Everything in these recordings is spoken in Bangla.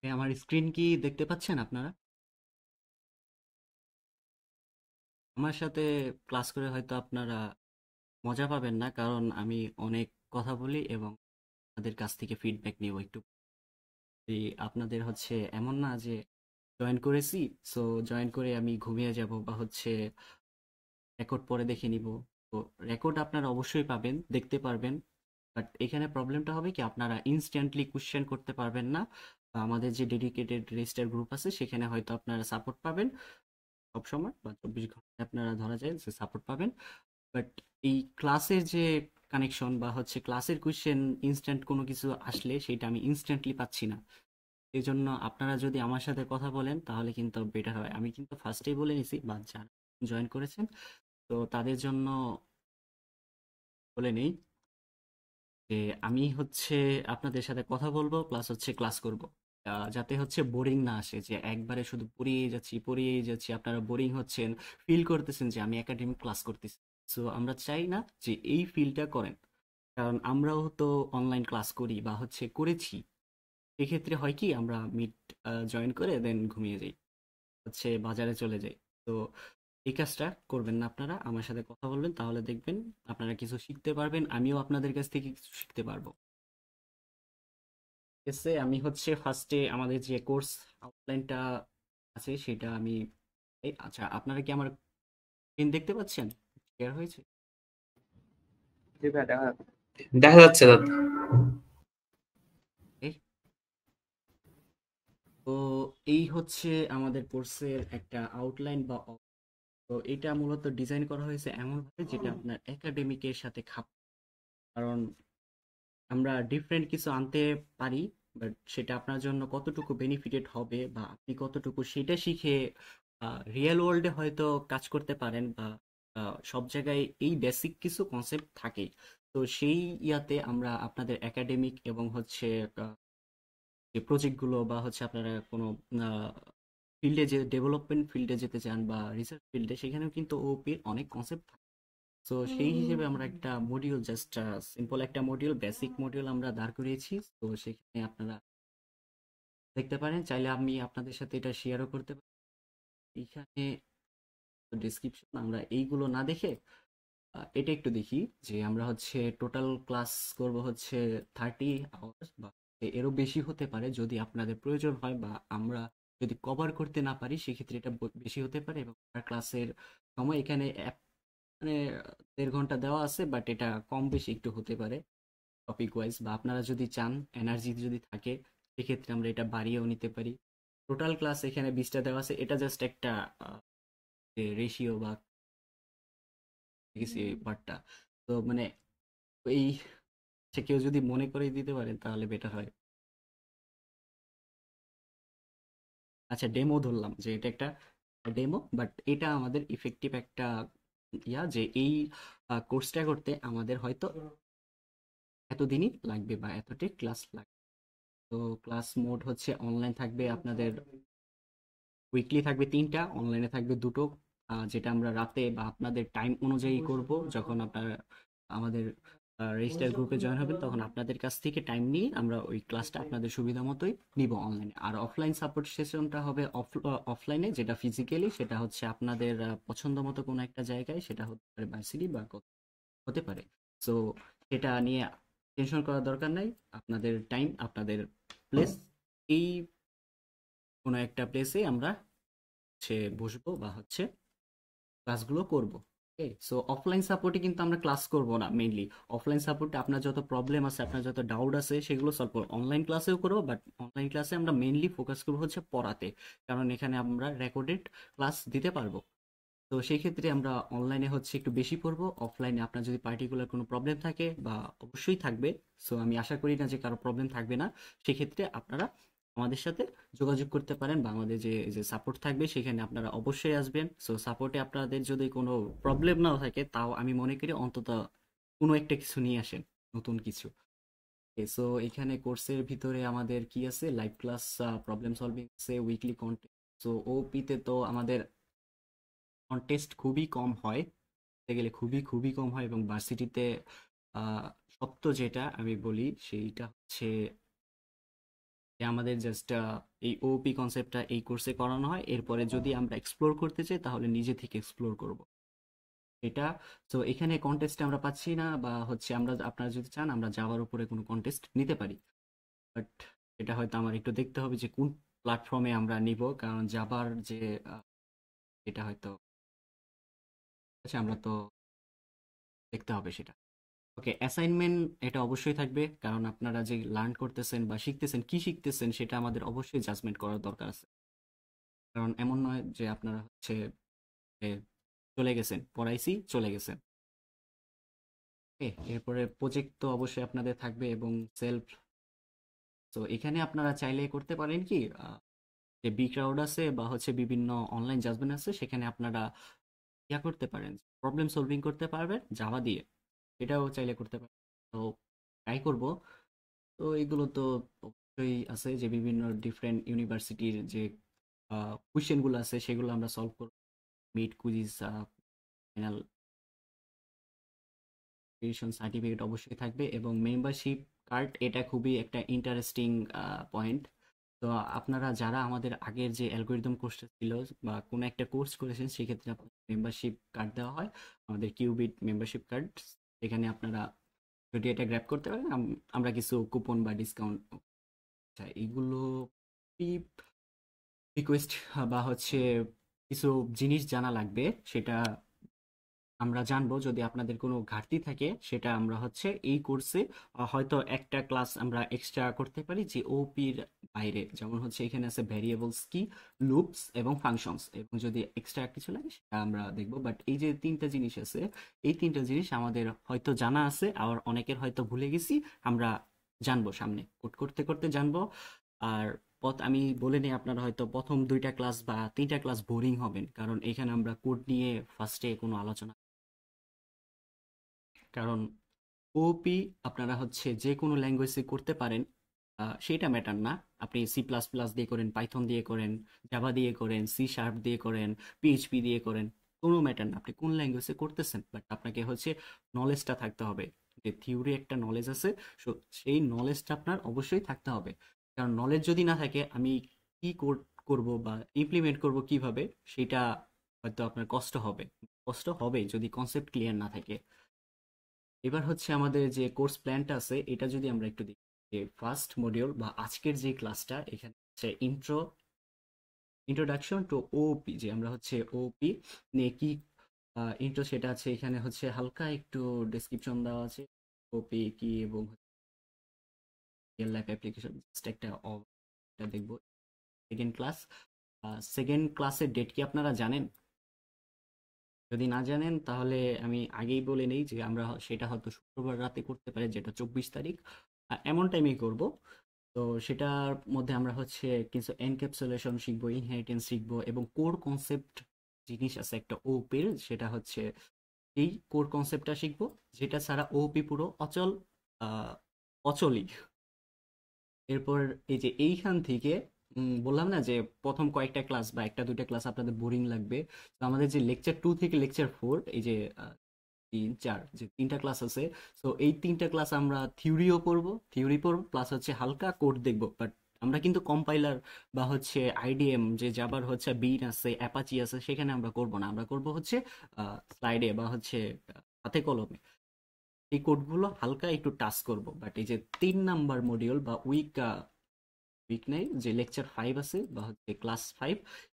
আমার স্ক্রিন কি দেখতে পাচ্ছেন আপনারা? আমার সাথে ক্লাস করে হয়তো আপনারা মজা পাবেন না, কারণ আমি অনেক কথা বলি এবং আপনাদের কাছ থেকে ফিডব্যাক নিব একটু। এই আপনাদের হচ্ছে এমন না যে জয়েন করেছি, সো জয়েন করে আমি ঘুমিয়ে যাব বা হচ্ছে রেকর্ড পরে দেখে নিব। তো রেকর্ড আপনারা অবশ্যই পাবেন, দেখতে পারবেন। বাট এখানে প্রবলেমটা হবে কি, আপনারা ইনস্ট্যান্টলি কোশ্চেন করতে পারবেন না। বা আমাদের যে ডেডিকেটেড রেজিস্টার গ্রুপ আছে সেখানে হয়তো আপনারা সাপোর্ট পাবেন সবসময়, বা 24 ঘন্টায় আপনারা ধরা যায় যে সাপোর্ট পাবেন। বাট এই ক্লাসের যে কানেকশন বা হচ্ছে ক্লাসের কোশ্চেন ইনস্ট্যান্ট কোনো কিছু আসলে সেটা আমি ইনস্ট্যান্টলি পাচ্ছি না। এই জন্য আপনারা যদি আমার সাথে কথা বলেন তাহলে কিন্তু বেটার হয়। আমি কিন্তু ফার্স্টেই বলে নিছি, বা যারা জয়েন করেছেন তো তাদের জন্য বলে নেই যে আমি হচ্ছে আপনাদের সাথে কথা বলবো প্লাস হচ্ছে ক্লাস করব। যাতে হচ্ছে বোরিং না আসে, যে একবারে শুধু পড়িয়েই যাচ্ছি আপনারা বোরিং হচ্ছেন, ফিল করতেছেন যে আমি একাডেমিক ক্লাস করতেছি। সো আমরা চাই না যে এই ফিলটা করেন, কারণ আমরাও তো অনলাইন ক্লাস করি বা হচ্ছে করেছি। এক্ষেত্রে হয় কি, আমরা মিট জয়েন করে দেন ঘুমিয়ে যাই, হচ্ছে বাজারে চলে যাই। তো এই কাজটা করবেন না, আপনারা আমার সাথে কথা বলবেন, তাহলে দেখবেন আপনারা কিছু শিখতে পারবেন, আমিও আপনাদের কাছ থেকে কিছু শিখতে পারবো। এসে আমি হচ্ছে ফার্স্টে আমাদের যে কোর্স আউটলাইনটা আছে সেটা আমি আচ্ছা, আপনারা কি আমার স্ক্রিন দেখতে পাচ্ছেন? শেয়ার হয়েছে? জি ভাই, দেখা যাচ্ছে দাদা। এই তো এই হচ্ছে আমাদের কোর্সের একটা আউটলাইন বা তো এটা মূলত ডিজাইন করা হয়েছে এমনভাবে যেটা আপনার একাডেমিকের সাথে খাপ। কারণ আমরা ডিফারেন্ট কিছু আনতে পারি, বাট সেটা আপনার জন্য কতটুকু বেনিফিটেড হবে বা আপনি কতটুকু সেটা শিখে রিয়েল ওয়ার্ল্ডে হয়তো কাজ করতে পারেন, বা সব জায়গায় এই বেসিক কিছু কনসেপ্ট থাকে। তো সেই ইয়াতে আমরা আপনাদের একাডেমিক এবং হচ্ছে আহ, যে প্রজেক্টগুলো বা হচ্ছে আপনারা কোনো ফিল্ডে যে ডেভেলপমেন্ট ফিল্ডে যেতে চান বা রিসার্চ ফিল্ডে, সেখানেও কিন্তু ওপির অনেক কনসেপ্ট। তো সেই হিসেবে আমরা একটা মডিউল, জাস্ট সিম্পল একটা মডিউল, বেসিক মডিউল আমরা দাঁড় করিয়েছি। তো সেখানে আপনারা দেখতে পারেন, চাইলে আমি আপনাদের সাথে এটা শেয়ারও করতে পারি। এইখানে ডিসক্রিপশন আমরা এইগুলো না দেখে এটা একটু দেখি, যে আমরা হচ্ছে টোটাল ক্লাস করব হচ্ছে 30 আওয়ার্স, বা এরও বেশি হতে পারে যদি আপনাদের প্রয়োজন হয়, বা আমরা যদি কভার করতে না পারি সেক্ষেত্রে এটা বেশি হতে পারে। এবং ক্লাসের সময় এখানে মানে 1.5 ঘন্টা দেওয়া আছে, বাট এটা কম বেশি একটু হতে পারে টপিক ওয়াইজ, বা আপনারা যদি চান, এনার্জি যদি থাকে, সেক্ষেত্রে আমরা এটা বাড়িয়েও নিতে পারি। টোটাল ক্লাস এখানে 20টা দেওয়া আছে, এটা জাস্ট একটা রেশিও বা কিছু পার্টটা। তো মানে এই সে কেউ যদি মনে করে দিতে পারেন তাহলে বেটার হয়। আচ্ছা, ডেমো ধরলাম যে এটা একটা ডেমো, বাট এটা আমাদের ইফেক্টিভ একটা যে এই কোর্সটা করতে আমাদের হয়তো এতদিনই লাগবে বা এতটাই ক্লাস লাগবে। তো ক্লাস মোড হচ্ছে অনলাইন থাকবে আপনাদের, উইকলি থাকবে 3টা, অনলাইনে থাকবে 2টো। যেটা আমরা রাতে বা আপনাদের টাইম অনুযায়ী করব, যখন আপনারা আমাদের রেজিস্টার গ্রুপে জয়েন হবেন তখন আপনাদের কাছ থেকে টাইম নিয়ে আমরা ওই ক্লাসটা আপনাদের সুবিধা মতোই নিব অনলাইনে। আর অফলাইন সাপোর্ট সেশনটা হবে অফলাইনে, যেটা ফিজিক্যালি, সেটা হচ্ছে আপনাদের পছন্দ মতো কোনো একটা জায়গায়, সেটা হতে পারে ভার্সিটি বা হতে পারে। সো সেটা নিয়ে টেনশন করার দরকার নাই। আপনাদের টাইম, আপনাদের প্লেস, এই কোনো একটা প্লেসে আমরা হচ্ছে বসবো বা হচ্ছে ক্লাসগুলো করব। ওকে, সো অফলাইন সাপোর্টে কিন্তু আমরা ক্লাস করব না মেইনলি। অফলাইন সাপোর্টে আপনার যত প্রবলেম আছে, আপনার যত ডাউট আছে সেগুলো সলভ করবো, অনলাইন ক্লাসেও করবো, বাট অনলাইন ক্লাসে আমরা মেইনলি ফোকাস করবো হচ্ছে পড়াতে, কারণ এখানে আমরা রেকর্ডেড ক্লাস দিতে পারবো। তো সেই ক্ষেত্রে আমরা অনলাইনে হচ্ছে একটু বেশি পড়বো, অফলাইনে আপনার যদি পার্টিকুলার কোনো প্রবলেম থাকে, বা অবশ্যই থাকবে, সো আমি আশা করি না যে কারো প্রবলেম থাকবে না, সেক্ষেত্রে আপনারা আমাদের সাথে যোগাযোগ করতে পারেন, বা আমাদের যে যে সাপোর্ট থাকবে সেখানে আপনারা অবশ্যই আসবেন। সো সাপোর্টে আপনাদের যদি কোনো প্রবলেম নাও থাকে, তাও আমি মনে করি অন্তত কোনো একটা কিছু নিয়ে আসেন, নতুন কিছু। সো এখানে কোর্সের ভিতরে আমাদের কি আছে, লাইভ ক্লাস, প্রবলেম সলভিং আছে, উইকলি কন্টেন্ট। সো ওপিতে তো আমাদের কন্টেস্ট খুবই কম হয়, বলতে গেলে খুবই খুবই কম হয়, এবং ভার্সিটিতে সত্য যেটা আমি বলি সেইটা হচ্ছে যে আমাদের জাস্ট এই ওপি কনসেপ্টটা এই কোর্সে করানো হয়, এরপরে যদি আমরা এক্সপ্লোর করতে চাই তাহলে নিজে থেকে এক্সপ্লোর করব এটা। তো এখানে কন্টেস্ট আমরা পাচ্ছি না, বা হচ্ছে আমরা, আপনারা যদি চান আমরা জাভার উপরে কোনো কন্টেস্ট নিতে পারি, বাট এটা হয়তো আমার একটু দেখতে হবে যে কোন প্ল্যাটফর্মে আমরা নিব, কারণ জাভার যে এটা হয়তো আচ্ছা আমরা তো দেখতে হবে সেটা। ওকে, অ্যাসাইনমেন্ট এটা অবশ্যই থাকবে, কারণ আপনারা যে লার্ন করতেছেন বা শিখতেছেন, কি শিখতেছেন সেটা আমাদের অবশ্যই জাজমেন্ট করার দরকার আছে। কারণ এমন নয় যে আপনারা হচ্ছে এ, চলে গেছেন, পড়াইছি চলে গেছেন। এরপরে প্রজেক্ট তো অবশ্যই আপনাদের থাকবে এবং সেলফ। তো এখানে আপনারা চাইলে করতে পারেন কি, যে বি ক্রাউড আছে বা হচ্ছে বিভিন্ন অনলাইন জাজমেন্ট আছে, সেখানে আপনারা ইয়া করতে পারেন, প্রবলেম সলভিং করতে পারবেন জাভা দিয়ে, এটাও চাইলে করতে পারেন। তো ট্রাই করব। তো এগুলো তো অবশ্যই আছে যে বিভিন্ন ডিফারেন্ট ইউনিভার্সিটির যে কোয়েশ্চেনগুলো আছে সেগুলো আমরা সলভ করব। মিড কুইজ, ফাইনাল সার্টিফিকেট অবশ্যই থাকবে, এবং মেম্বারশিপ কার্ড, এটা খুবই একটা ইন্টারেস্টিং পয়েন্ট। তো আপনারা যারা আমাদের আগের যে অ্যালগোরিদম কোর্সটা ছিল বা কোনো একটা কোর্স করেছেন, সেক্ষেত্রে আপনাদের মেম্বারশিপ কার্ড দেওয়া হয়, আমাদের কিউবিট মেম্বারশিপ কার্ড। এখানে আপনারা যদি এটা গ্র্যাব করতে পারেন, আমরা কিছু কুপন বা ডিসকাউন্ট, এইগুলো রিকোয়েস্ট বা হচ্ছে কিছু জিনিস জানা লাগবে, সেটা আমরা জানবো। যদি আপনাদের কোনো ঘাটতি থাকে সেটা আমরা হচ্ছে এই কোর্সে হয়তো একটা ক্লাস আমরা এক্সট্রা করতে পারি, যে ওপির বাইরে, যেমন হচ্ছে এখানে আছে ভ্যারিয়েবলস কি, লুপস এবং ফাংশনস, এবং যদি এক্সট্রা কিছু লাগে সেটা আমরা দেখবো। বাট এই যে তিনটা জিনিস আছে, এই তিনটা জিনিস আমাদের হয়তো জানা আছে, আর অনেকের হয়তো ভুলে গেছি, আমরা জানবো সামনে কোড করতে করতে জানবো। আর আমি বলে নিই, আপনারা হয়তো প্রথম 2টা ক্লাস বা 3টা ক্লাস বোরিং হবেন, কারণ এখানে আমরা কোড নিয়ে ফার্স্টে কোনো আলোচনা, কারণ ওপি আপনারা হচ্ছে যে কোনো ল্যাঙ্গুয়েজে করতে পারেন, সেটা ম্যাটার না। আপনি সি প্লাস প্লাস দিয়ে করেন, পাইথন দিয়ে করেন, জাভা দিয়ে করেন, সি শার্প দিয়ে করেন, পিএইচপি দিয়ে করেন, কোনো ম্যাটার না আপনি কোন ল্যাঙ্গুয়েজে করতেছেন, বাট আপনাকে হচ্ছে নলেজটা থাকতে হবে। যে থিওরি একটা নলেজ আছে, সেই নলেজটা আপনার অবশ্যই থাকতে হবে। কারণ নলেজ যদি না থাকে, আমি কি করব বা ইমপ্লিমেন্ট করব কিভাবে, সেটা হয়তো আপনার কষ্ট হবে। কষ্ট হবে যদি কনসেপ্ট ক্লিয়ার না থাকে। এবার হচ্ছে আমাদের যে কোর্স প্ল্যানটা আছে, এটা যদি আমরা একটু দেখি, যে ফার্স্ট মডিউল বা আজকের যে ক্লাসটা, এখানে হচ্ছে ইন্ট্রোডাকশন টু ওপি, যে আমরা হচ্ছে ওপি নিয়ে কি ইন্ট্রো সেটা আছে, এখানে হচ্ছে হালকা একটু ডেসক্রিপশন দেওয়া আছে ওপি কি, এবং রিয়েল লাইফ অ্যাপ্লিকেশন, জাস্ট একটা এটা দেখবো। সেকেন্ড ক্লাস, সেকেন্ড ক্লাসের ডেট কি আপনারা জানেন? যদি না জানেন তাহলে আমি আগেই বলে নেই যে আমরা সেটা হয়তো শুক্রবার রাতে করতে পারি, যেটা 24 তারিখ, এমন টাইমেই করব। তো সেটার মধ্যে আমরা হচ্ছে কিছু এনক্যাপসুলেশন শিখবো, ইনহেরিটেন্স শিখবো, এবং কোর কনসেপ্ট জিনিস আছে একটা ওপির, সেটা হচ্ছে এই কোর কনসেপ্টটা শিখবো, যেটা ছাড়া ওপি পুরো অচল, আহ, অচলই। এরপর এই যে এইখান থেকে বললাম না যে প্রথম কয়েকটা ক্লাস বা 1-2টা ক্লাস আপনাদের বোরিং লাগবে। তো আমাদের যে লেকচার 2 থেকে লেকচার 4, এই যে 3-4 যে 3টা ক্লাস আছে, তো এই 3টা ক্লাস আমরা থিওরি পড়বো প্লাস হচ্ছে হালকা কোড দেখবো। বাট আমরা কিন্তু কম্পাইলার বা হচ্ছে আইডিএম, যে জাবার হচ্ছে বিন আছে, অ্যাপাচি আছে, সেখানে আমরা করব না। আমরা করব হচ্ছে স্লাইডে বা হচ্ছে হাতে কলমে এই কোডগুলো হালকা একটু টাচ করব। বাট এই যে 3 নাম্বার মডিউল বা উইক নেই, যে লেকচার 5 আছে বা হচ্ছে ক্লাস 5,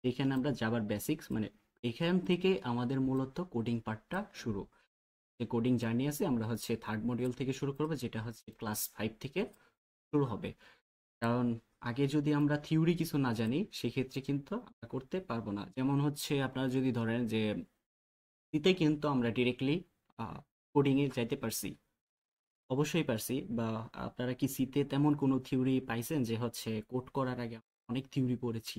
এখানে আমরা জাভার বেসিক্স, মানে এখান থেকে আমাদের মূলত কোডিং পার্টটা শুরু। যে কোডিং জার্নি আছে, আমরা হচ্ছে থার্ড মডিউল থেকে শুরু করবো, যেটা হচ্ছে ক্লাস 5 থেকে শুরু হবে। কারণ আগে যদি আমরা থিওরি কিছু না জানি, সেক্ষেত্রে কিন্তু আমরা করতে পারবো না। যেমন হচ্ছে আপনারা যদি ধরেন যে সিতে কিন্তু আমরা ডিরেক্টলি কোডিংয়ে যাইতে পারছি, অবশ্যই পারছি। বা আপনারা কি সিতে তেমন কোনো থিওরি পাইছেন যে হচ্ছে কোড করার আগে অনেক থিওরি পড়েছি?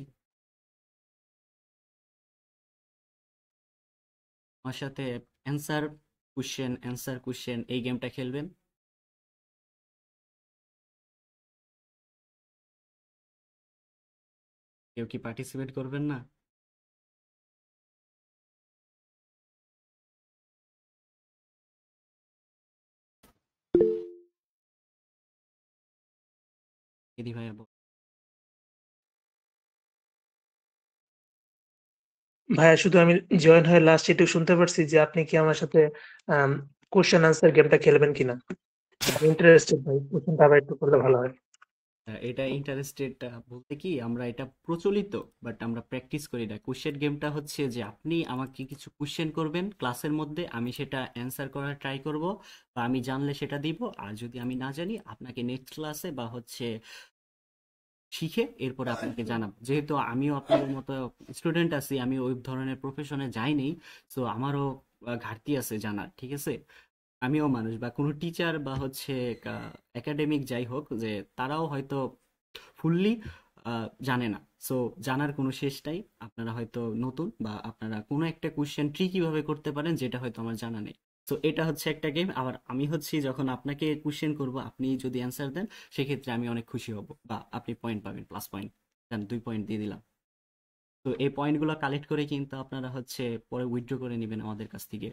আমার সাথে অ্যান্সার কোশ্চেন এই গেমটা খেলবেন? কেউ কি পার্টিসিপেট করবেন না? দিদি ভাইয়া ভাইয়া শুধু আমি জয়েন হয়ে লাস্ট এটুকু শুনতে পারছি যে আপনি কি আমার সাথে কোয়েশ্চেন আনসার গেমটা খেলবেন কিনা? আমি ইন্টারেস্টেড ভাই। কোয়েশ্চেনটা আবার একটু করলে ভালো হয়। এটা ইন্টারেস্টেড বলতে কি আমরা এটা প্রচলিত, বাট আমরা প্র্যাকটিস করি না। কোশ্চেন গেমটা হচ্ছে যে আপনি আমাকে কিছু কোশ্চেন করবেন ক্লাসের মধ্যে, আমি সেটা অ্যান্সার করার ট্রাই করব, বা আমি জানলে সেটা দিব, আর যদি আমি না জানি আপনাকে নেক্সট ক্লাসে বা হচ্ছে শিখে এরপরে আপনাকে জানাবো। যেহেতু আমিও আপনাদের মতো স্টুডেন্ট আছি, আমি ওই ধরনের প্রফেশনে যাইনি, সো আমারও ঘাটতি আছে জানার, ঠিক আছে? আমিও মানুষ, বা কোনো টিচার বা হচ্ছে একাডেমিক যাই হোক, যে তারাও হয়তো ফুললি জানে না। সো জানার কোনো শেষ নাই। আপনারা হয়তো নতুন, বা আপনারা কোনো একটা কোশ্চেন কিভাবে করতে পারেন যেটা হয়তো আমার জানা নেই। সো এটা হচ্ছে একটা গেম। আবার আমি হচ্ছি যখন আপনাকে কোশ্চেন করব, আপনি যদি অ্যান্সার দেন সেক্ষেত্রে আমি অনেক খুশি হব, বা আপনি পয়েন্ট পাবেন, প্লাস পয়েন্ট। দেন 2 পয়েন্ট দিয়ে দিলাম। তো এই পয়েন্টগুলো কালেক্ট করে কিন্তু আপনারা হচ্ছে পরে উইথড্র করে নেবেন আমাদের কাছ থেকে।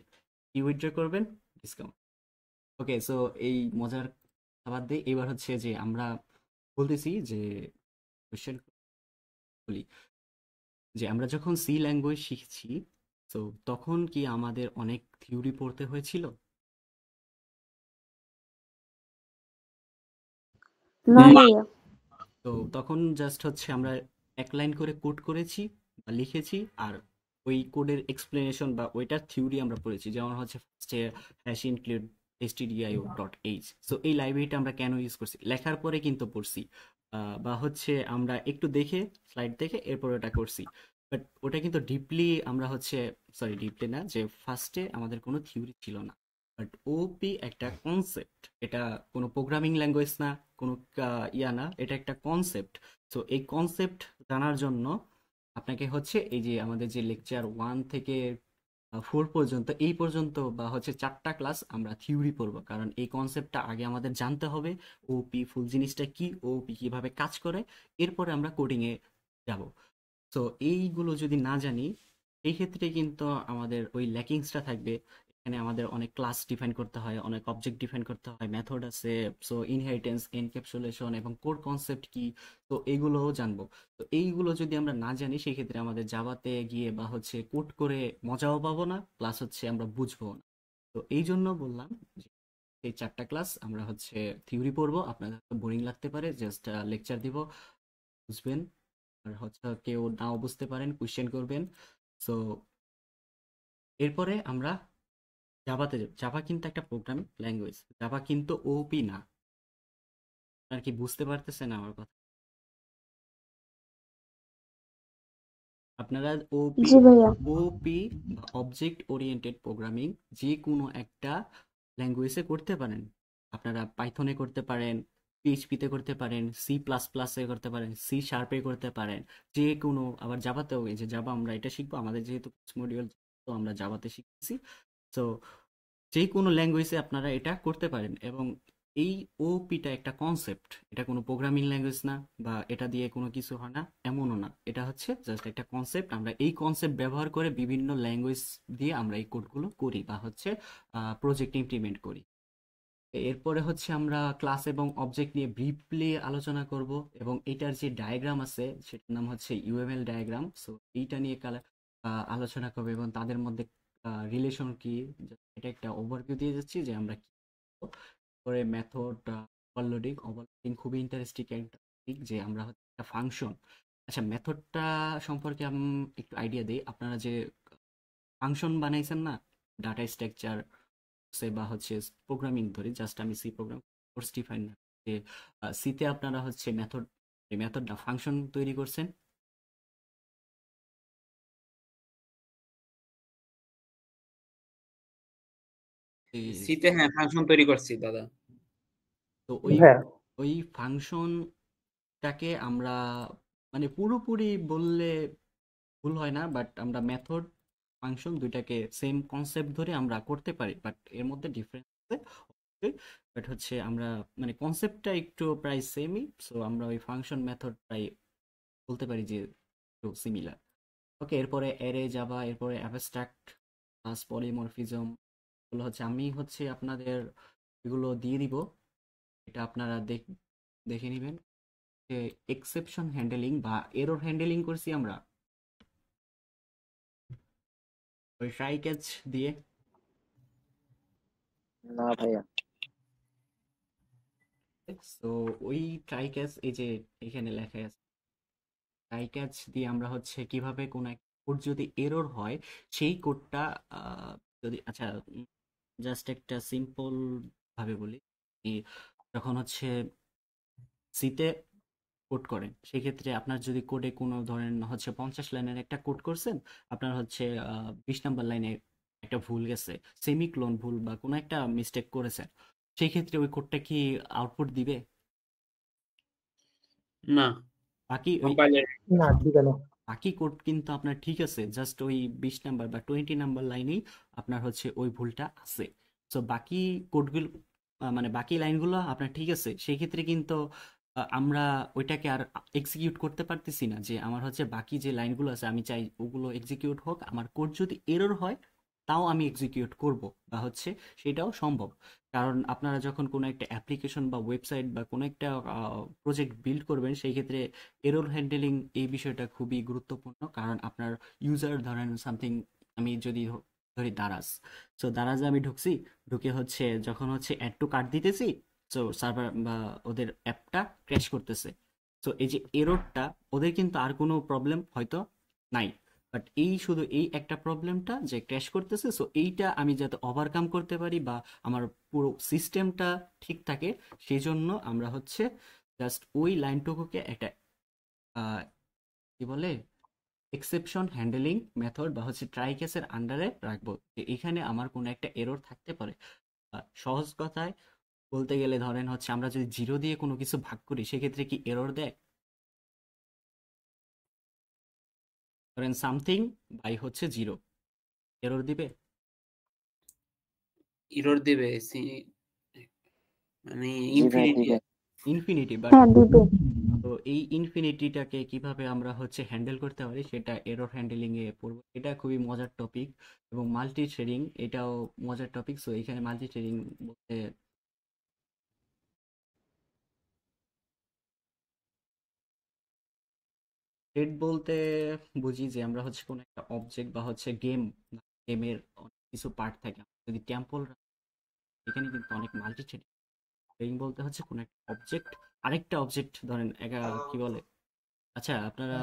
কি উইথড্র করবেন? ডিসকাউন্ট। ওকে, সো এই মজার খাবার দিয়ে এবার হচ্ছে যে আমরা বলতেছি যে কোশ্চেন বলি, যে আমরা যখন সি ল্যাঙ্গুয়েজ শিখছি, তো তখন কি আমাদের অনেক থিওরি পড়তে হয়েছিল? না না, ভাইয়া। তো তখন জাস্ট হচ্ছে আমরা এক লাইন করে কোড করেছি বা লিখেছি, আর ওই কোডের এক্সপ্লেনেশন বা ওইটার থিওরি আমরা পড়েছি। যেমন হচ্ছে ফার্স্টে হ্যাশ ইনক্লুড stdio.h। সো এই লাইব্রেরিটা আমরা কেন ইউজ করছি, লেখার পরে কিন্তু পড়ছি, বা হচ্ছে আমরা একটু দেখে স্লাইড দেখে এরপর ওটা করছি। বাট ওটা কিন্তু ডিপলি আমরা হচ্ছে, সরি ডিপলি না, যে ফার্স্টে আমাদের কোনো থিওরি ছিল না। বাট ওপি একটা কনসেপ্ট, এটা কোনো প্রোগ্রামিং ল্যাঙ্গুয়েজ না, কোনো ইয়া না, এটা একটা কনসেপ্ট। সো এই কনসেপ্ট জানার জন্য আপনাকে হচ্ছে এই যে আমাদের যে লেকচার 1 থেকে 4 পর্যন্ত, এই পর্যন্ত বা হচ্ছে 4টা ক্লাস আমরা থিওরি পড়বো, কারণ এই কনসেপ্টটা আগে আমাদের জানতে হবে। ওপি ফুল জিনিসটা কি, ওপি কিভাবে কাজ করে, এরপরে আমরা কোডিং এ যাব। তো এইগুলো যদি না জানি, এই ক্ষেত্রে কিন্তু আমাদের ওই ল্যাকিংসটা থাকবে। এখানে আমাদের অনেক ক্লাস ডিফাইন করতে হয়, অনেক অবজেক্ট ডিফাইন করতে হয়, মেথড আছে, সো ইনহেরিটেন্স, এনক্যাপসুলেশন এবং কোর কনসেপ্ট কি, তো এইগুলোও জানবো। তো এইগুলো যদি আমরা না জানি, সেই ক্ষেত্রে আমাদের জাভাতে গিয়ে বা হচ্ছে কোড করে মজাও পাবো না, প্লাস হচ্ছে আমরা বুঝবো না। তো এই জন্য বললাম যে এই 4টা ক্লাস আমরা হচ্ছে থিওরি পড়বো। আপনাদের বোরিং লাগতে পারে, জাস্ট লেকচার দিব, বুঝবেন। আর হচ্ছে কেউ নাও বুঝতে পারেন, কোয়েশ্চেন করবেন। সো এরপরে আমরা জাভাতে যাব। জাভা কিন্তু একটা প্রোগ্রামিং ল্যাঙ্গুয়েজ, জাভা কিন্তু ওপি না। আপনার কি বুঝতে পারতেছেন আমার কথা? আপনারা ওপি, জি ভাইয়া। ওপি বা অবজেক্ট ওরিয়েন্টেড প্রোগ্রামিং যে কোনো একটা ল্যাঙ্গুয়েজে করতে পারেন। আপনারা পাইথনে করতে পারেন, পিএইচপিতে করতে পারেন, সি প্লাস প্লাসে করতে পারেন, সি শার্পে করতে পারেন, যে কোনো। আবার জাভাতেও, এই যে জাভা আমরা এটা শিখবো, আমাদের যেহেতু মডিউল, তো আমরা জাভাতে শিখতেছি। সো যে কোনো ল্যাঙ্গুয়েজে আপনারা এটা করতে পারেন। এবং এই ওপিটা একটা কনসেপ্ট, এটা কোনো প্রোগ্রামিং ল্যাঙ্গুয়েজ না, বা এটা দিয়ে কোনো কিছু হয় না এমনও না। এটা হচ্ছে জাস্ট একটা কনসেপ্ট। আমরা এই কনসেপ্ট ব্যবহার করে বিভিন্ন ল্যাঙ্গুয়েজ দিয়ে আমরা এই কোডগুলো করি, বা হচ্ছে প্রজেক্ট ইমপ্লিমেন্ট করি। এরপরে হচ্ছে আমরা ক্লাস এবং অবজেক্ট নিয়ে ব্রিফলি আলোচনা করব, এবং এটার যে ডায়াগ্রাম আছে সেটার নাম হচ্ছে ইউএমএল ডায়াগ্রাম। সো এইটা নিয়ে আলোচনা করবো, এবং তাদের মধ্যে রিলেশন কি, এটা একটা ওভারভিউ দিয়ে যাচ্ছি যে আমরা কি করবো। পরে মেথড, ওভারলোডিং। ওভারলোডিং খুবই ইন্টারেস্টিং একটা দিক, যে আমরা হচ্ছে একটা ফাংশন। আচ্ছা, মেথডটা সম্পর্কে আমি একটু আইডিয়া দিই। আপনারা যে ফাংশন বানাইছেন না, ডাটা স্ট্রাকচার সে বা হচ্ছে প্রোগ্রামিং ধরি, জাস্ট আমি সি প্রোগ্রাম কোর্স ডিফাইন না, যে সিতে আপনারা হচ্ছে মেথড, এই মেথডটা ফাংশন তৈরি করছেন। এই- সিতে হ্যাঁ ফাংশন তৈরি করছি দাদা। তো ওই হ্যাঁ, ওই ফাংশনটাকে আমরা মানে পুরোপুরি বললে ভুল হয় না, বাট আমরা মেথড ফাংশন দুইটাকে সেম কনসেপ্ট ধরে আমরা করতে পারি, বাট এর মধ্যে ডিফারেন্স আছে অবশ্যই। বাট হচ্ছে আমরা মানে কনসেপ্টটা একটু প্রায় সেমই, সো আমরা ওই ফাংশন মেথড প্রায় বলতে পারি যে একটু সিমিলার। ওকে, এরপরে অ্যারে জাভা, এরপরে অ্যাবস্ট্রাক্ট ক্লাস, পলিমরফিজম, এগুলো হচ্ছে আমি হচ্ছে আপনাদের এগুলো দিয়ে দিব। এটা আপনারা দেখে নেবেন। যে এক্সেপশন হ্যান্ডলিং বা এরর হ্যান্ডলিং করছি আমরা, ওই ট্রাই ক্যাচ দিয়ে। না ভাইয়া। তো ওই ট্রাই ক্যাচ এই যে এখানে লেখা আছে, ট্রাই ক্যাচ দিয়ে আমরা হচ্ছে কিভাবে কোন এক কোড যদি এরর হয় সেই কোডটা যদি আচ্ছা জাস্ট একটা সিম্পল ভাবে বলি, এই যখন হচ্ছে সিতে কোড করেন সেক্ষেত্রে আপনার যদি কোডে কোনো ধরেন হচ্ছে 50 লাইনের একটা কোড করছেন, আপনার হচ্ছে 20 নাম্বার লাইনে একটা ভুল গেছে, সেমিক্লোন ভুল বা কোনো একটা মিস্টেক করেছেন, সেই ক্ষেত্রে ওই কোডটা কি আউটপুট দিবে? না, বাকি ওই কম্পাইলার না, দিবে না। বাকি কোড কিন্তু আপনার ঠিক আছে, জাস্ট ওই 20 নাম্বার বা 20 নাম্বার লাইনেই আপনার হচ্ছে ওই ভুলটা আছে। সো বাকি কোডগুলো মানে বাকি লাইনগুলো আপনার ঠিক আছে, সেই ক্ষেত্রে কিন্তু আমরা ওইটাকে আর এক্সিকিউট করতে পারতেছি না, যে আমার হচ্ছে বাকি যে লাইনগুলো আছে আমি চাই ওগুলো এক্সিকিউট হোক, আমার কোড যদি এরর হয় তাও আমি এক্সিকিউট করব বা হচ্ছে সেটাও সম্ভব। কারণ আপনারা যখন কোনো একটা অ্যাপ্লিকেশন বা ওয়েবসাইট বা কোনো একটা প্রজেক্ট বিল্ড করবেন সেই ক্ষেত্রে এরর হ্যান্ডেলিং এই বিষয়টা খুবই গুরুত্বপূর্ণ। কারণ আপনার ইউজার ধরেন সামথিং, আমি যদি ধরি দারাজ, সো দারাজে আমি ঢুকছি, ঢুকে হচ্ছে যখন হচ্ছে অ্যাড টু কার্ট দিতেছি, সো সার্ভার বা ওদের অ্যাপটা ক্র্যাশ করতেছে। সো এই যে এররটা, ওদের কিন্তু আর কোনো প্রবলেম হয়তো নাই, বাট এই শুধু এই একটা প্রবলেমটা যে ক্র্যাশ করতেছে, সো এইটা আমি যাতে ওভারকাম করতে পারি বা আমার পুরো সিস্টেমটা ঠিক থাকে, সেই জন্য আমরা হচ্ছে জাস্ট ওই লাইনটুকুকে একটা আহ, কি বলে এক্সেপশন হ্যান্ডলিং মেথড বা হচ্ছে ট্রাই কেসের আন্ডারে রাখবো, যে এখানে আমার কোনো একটা এরর থাকতে পারে। সহজ কথায় বলতে গেলে ধরেন হচ্ছে আমরা যদি 0 দিয়ে কোনো কিছু ভাগ করি সেক্ষেত্রে কি এরর দেয়? ধরেন সামথিং বাই হচ্ছে 0, এরর দিবে? এরর দেবে মানে জি ভাই, ইনফিনিটি। দিবে। ইনফিনিটি, বাট হ্যাঁ দিবে। তো এই ইনফিনিটিটাকে কিভাবে আমরা হচ্ছে হ্যান্ডেল করতে পারি সেটা এরর হ্যান্ডেলিং এ পড়বো। এটা খুবই মজার টপিক। এবং মাল্টি থ্রেডিং এটাও মজার টপিক। সো এখানে মাল্টি থ্রেডিং বলতে থ্রেড বলতে বুঝি যে আমরা হচ্ছে কোনো একটা অবজেক্ট বা হচ্ছে গেমের অনেক কিছু পার্ট থাকে, যদি টেম্পল এখানে কিন্তু অনেক মাল্টি থ্রেডিং বলতে হচ্ছে কোনো একটা অবজেক্ট আরেকটা অবজেক্ট ধরেন কি বলে, আচ্ছা আপনারা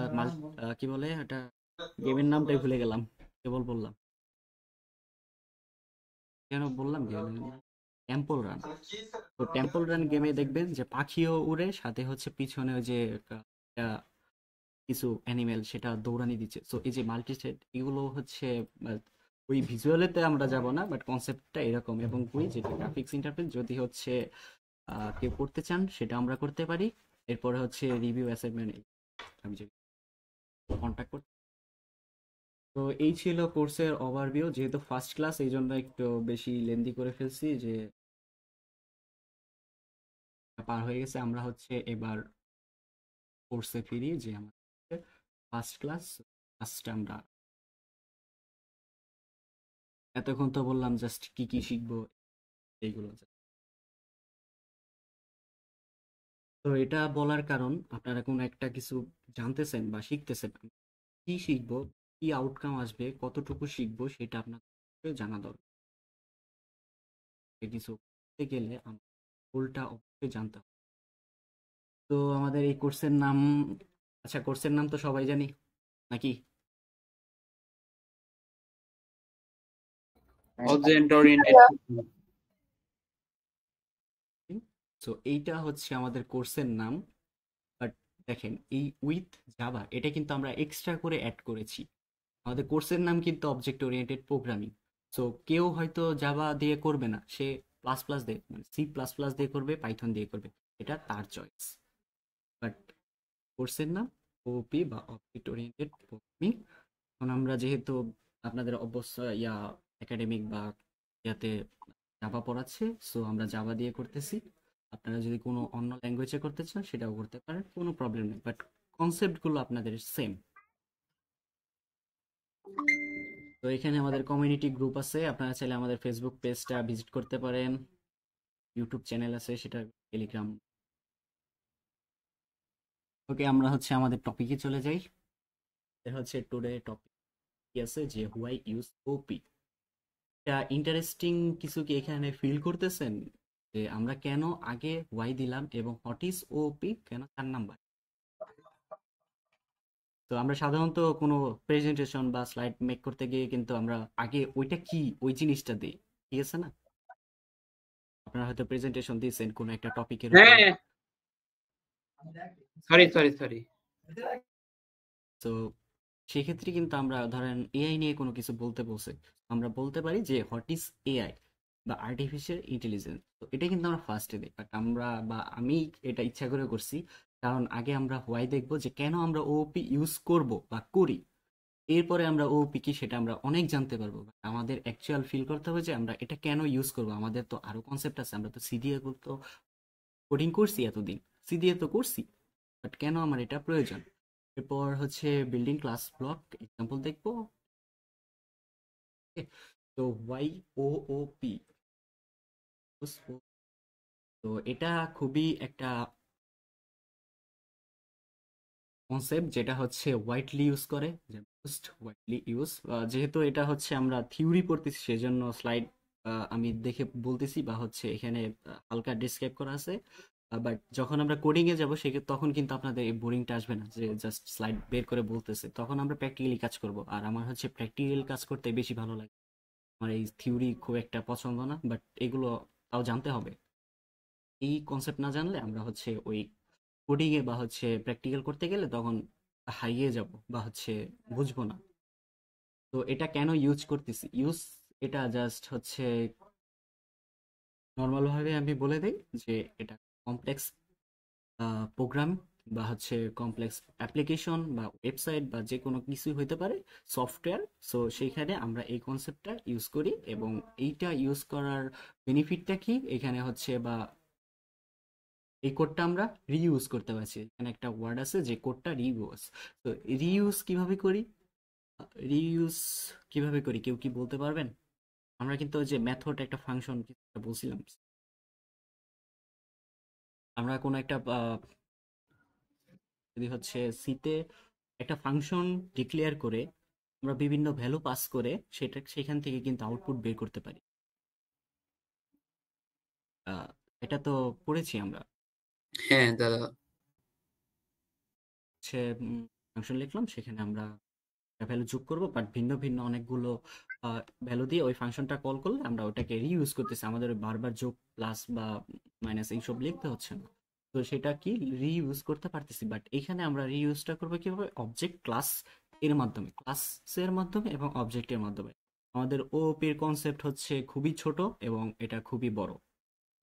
কি বলে এটা, গেমের নামটাই ভুলে গেলাম, কেবল বললাম কেন বললাম গেমের নাম, টেম্পল রান। তো টেম্পল রান গেমে দেখবেন যে পাখিও উড়ে, সাথে হচ্ছে পিছনে ওই যে আহ, কিছু অ্যানিমেল সেটা দৌড়ানি দিচ্ছে। সো এই যে মাল্টি থ্রেড এগুলো হচ্ছে ওই ভিজুয়ালেতে আমরা যাব না, বাট কনসেপ্টটা এরকম। এবং ওই যেটা গ্রাফিক্স ইন্টারফেস যদি হচ্ছে কেউ করতে চান সেটা আমরা করতে পারি। এরপরে হচ্ছে রিভিউ অ্যাসাইনমেন্ট আমি যে কন্ট্যাক্ট করতে। তো এই ছিল কোর্সের ওভারভিউ, যেহেতু ফার্স্ট ক্লাস এই জন্য একটু বেশি লেন্দি করে ফেলছি, যে পার হয়ে গেছে। আমরা হচ্ছে এবার কোর্সে ফিরি, যে আমাদের ফার্স্ট ক্লাস ফার্স্ট আমরা এতক্ষণ তো বললাম জাস্ট কি কি শিখবো এইগুলো। তো এটা বলার কারণ আপনারা কোনো একটা কিছু জানতেছেন বা শিখতেছেন, কি শিখবো, কি আউটকাম আসবে, কতটুকু শিখবো সেটা আপনাদের জানা দরকার। কিছু করতে গেলে আমার গোলটা অবশ্যই জানতে হবে। তো আমাদের এই কোর্সের নাম, আচ্ছা কোর্সের নাম তো সবাই জানি নাকি? Object oriented. তো এইটা হচ্ছে আমাদের কোর্সের নাম। বাট দেখেন এই উইথ জাভা এটা কিন্তু আমরা এক্সট্রা করে অ্যাড করেছি। আমাদের কোর্সের নাম কিন্তু অবজেক্ট ওরিয়েন্টেড প্রোগ্রামিং। সো কেউ হয়তো জাভা দিয়ে করবে না, সে প্লাস প্লাস দিয়ে মানে C++ দিয়ে করবে, পাইথন দিয়ে করবে, এটা তার চয়েস। বাট কোর্সের নাম ওপি বা অবজেক্ট ওরিয়েন্টেড প্রোগ্রামিং। এখন আমরা যেহেতু আপনাদের অবশ্যই একাডেমিক বা ইয়াতে জাভা পড়াচ্ছে, সো আমরা জাভা দিয়ে করতেছি। আপনারা যদি কোনো অন্য ল্যাঙ্গুয়েজে করতে চান সেটাও করতে পারেন, কোনো প্রবলেম নেই, বাট কনসেপ্টগুলো আপনাদের সেম। তো এখানে আমাদের কমিউনিটি গ্রুপ আছে, আপনারা চাইলে আমাদের ফেসবুক পেজটা ভিজিট করতে পারেন, ইউটিউব চ্যানেল আছে, সেটা টেলিগ্রাম। ওকে, আমরা হচ্ছে আমাদের টপিকে চলে যাই। এটা হচ্ছে টুডে টপিক, কি আছে যে হোয়াই ইউজ ওপি। এটা ইন্টারেস্টিং কিছু কি এখানে ফিল করতেছেন যে আমরা কেন আগে হোয়াই দিলাম এবং হোয়াট ইজ ওপি কেন 4 নাম্বার। তো আমরা সাধারণত কোনো প্রেজেন্টেশন বা স্লাইড মেক করতে গিয়ে কিন্তু আমরা আগে ওইটা কি ওই জিনিসটা দিই, ঠিক আছে না? আপনারা হয়তো প্রেজেন্টেশন দিয়েছেন কোনো একটা টপিকের উপর। হ্যাঁ, সরি। তো সেক্ষেত্রে কিন্তু আমরা ধরেন এআই নিয়ে কোনো কিছু বলতে বলছে, আমরা বলতে পারি যে হোয়াট ইজ এআই বা আর্টিফিশিয়াল ইন্টেলিজেন্স। তো এটা কিন্তু আমরা ফার্স্টে দিই, বাট আমরা বা আমি এটা ইচ্ছা করে করছি কারণ আগে আমরা হোয়াই দেখবো যে কেন আমরা ওপি ইউজ করব বা করি, এরপরে আমরা ওপি কি সেটা আমরা অনেক জানতে পারবো। But আমাদের অ্যাকচুয়াল ফিল করতে হবে যে আমরা এটা কেন ইউজ করব। আমাদের তো আরো কনসেপ্ট আছে, আমরা তো সি দিয়ে তো কোডিং করছি এতদিন, সি দিয়ে তো করছি, বাট কেন আমার এটা প্রয়োজন। এরপর হচ্ছে বিল্ডিং ক্লাস ব্লক এক্সাম্পল দেখবো। Okay, তো ওয়াই ও ও পি, তো এটা খুবই একটা কনসেপ্ট যেটা হচ্ছে ওয়াইডলি ইউজ করে, যে মোস্ট ওয়াইডলি ইউজ। যেহেতু এটা হচ্ছে আমরা থিওরি পড়তেছি সেজন্য স্লাইড আমি দেখে বলতেছি বা হচ্ছে এখানে হালকা ডিসক্রাইব করা আছে। বাট যখন আমরা কোডিং এ যাবো তখন কিন্তু আপনাদের এই বোরিংটা আসবে না যে জাস্ট স্লাইড বের করে বলতেছে, তখন আমরা প্র্যাকটিক্যালি কাজ করব। আর আমার হচ্ছে প্র্যাকটিক্যাল কাজ করতে বেশি ভালো লাগে, আমার এই থিওরি খুব একটা পছন্দ না, বাট এগুলো তাও জানতে হবে। এই কনসেপ্ট না জানলে আমরা হচ্ছে ওই কোডিং এ বা হচ্ছে প্র্যাকটিক্যাল করতে গেলে তখন হারিয়ে যাব বা হচ্ছে বুঝবো না। তো এটা কেন ইউজ করতেছি, এটা জাস্ট হচ্ছে নর্মাল ভাবে আমি বলে দেই যে এটা কমপ্লেক্স প্রোগ্রাম বা হচ্ছে কমপ্লেক্স অ্যাপ্লিকেশন বা ওয়েবসাইট বা যে কোনো কিছুই হইতে পারে সফটওয়্যার। সো সেইখানে আমরা এই কনসেপ্টটা ইউজ করি এবং এইটা ইউজ করার বেনিফিটটা কি এখানে হচ্ছে বা এই কোডটা আমরা রিইউজ করতে পারছি। এখানে একটা ওয়ার্ড আছে যে কোডটা রিইউজ। তো রিইউজ কিভাবে করি, রিইউজ কিভাবে করি কেউ কি বলতে পারবেন? আমরা কিন্তু ওই যে মেথড একটা ফাংশন বলছিলাম, আমরা কোনো একটা যদি হচ্ছে সিতে একটা ফাংশন ডিক্লেয়ার করে আমরা বিভিন্ন ভ্যালু পাস করে সেখান থেকে কিন্তু আউটপুট বের করতে পারি। আহ, এটা তো পড়েছি আমরা। হ্যাঁ দাদা। হচ্ছে ফাংশন লিখলাম, সেখানে আমরা ভ্যালু যোগ করব, বাট ভিন্ন ভিন্ন অনেকগুলো ভ্যালু দিয়ে ওই ফাংশনটা কল করলে আমরা ওটাকে রিইউজ করতেছি, আমাদের ওই বারবার যোগ প্লাস বা মাইনাস এইসব লিখতে হচ্ছে না। তো সেটা কি রিইউজ করতে পারতেছি। বাট এখানে আমরা রিইউজটা করবো কিভাবে, অবজেক্ট ক্লাস এর মাধ্যমে, ক্লাসের মাধ্যমে এবং অবজেক্টের মাধ্যমে। আমাদের ওপির কনসেপ্ট হচ্ছে খুবই ছোট এবং এটা খুবই বড়।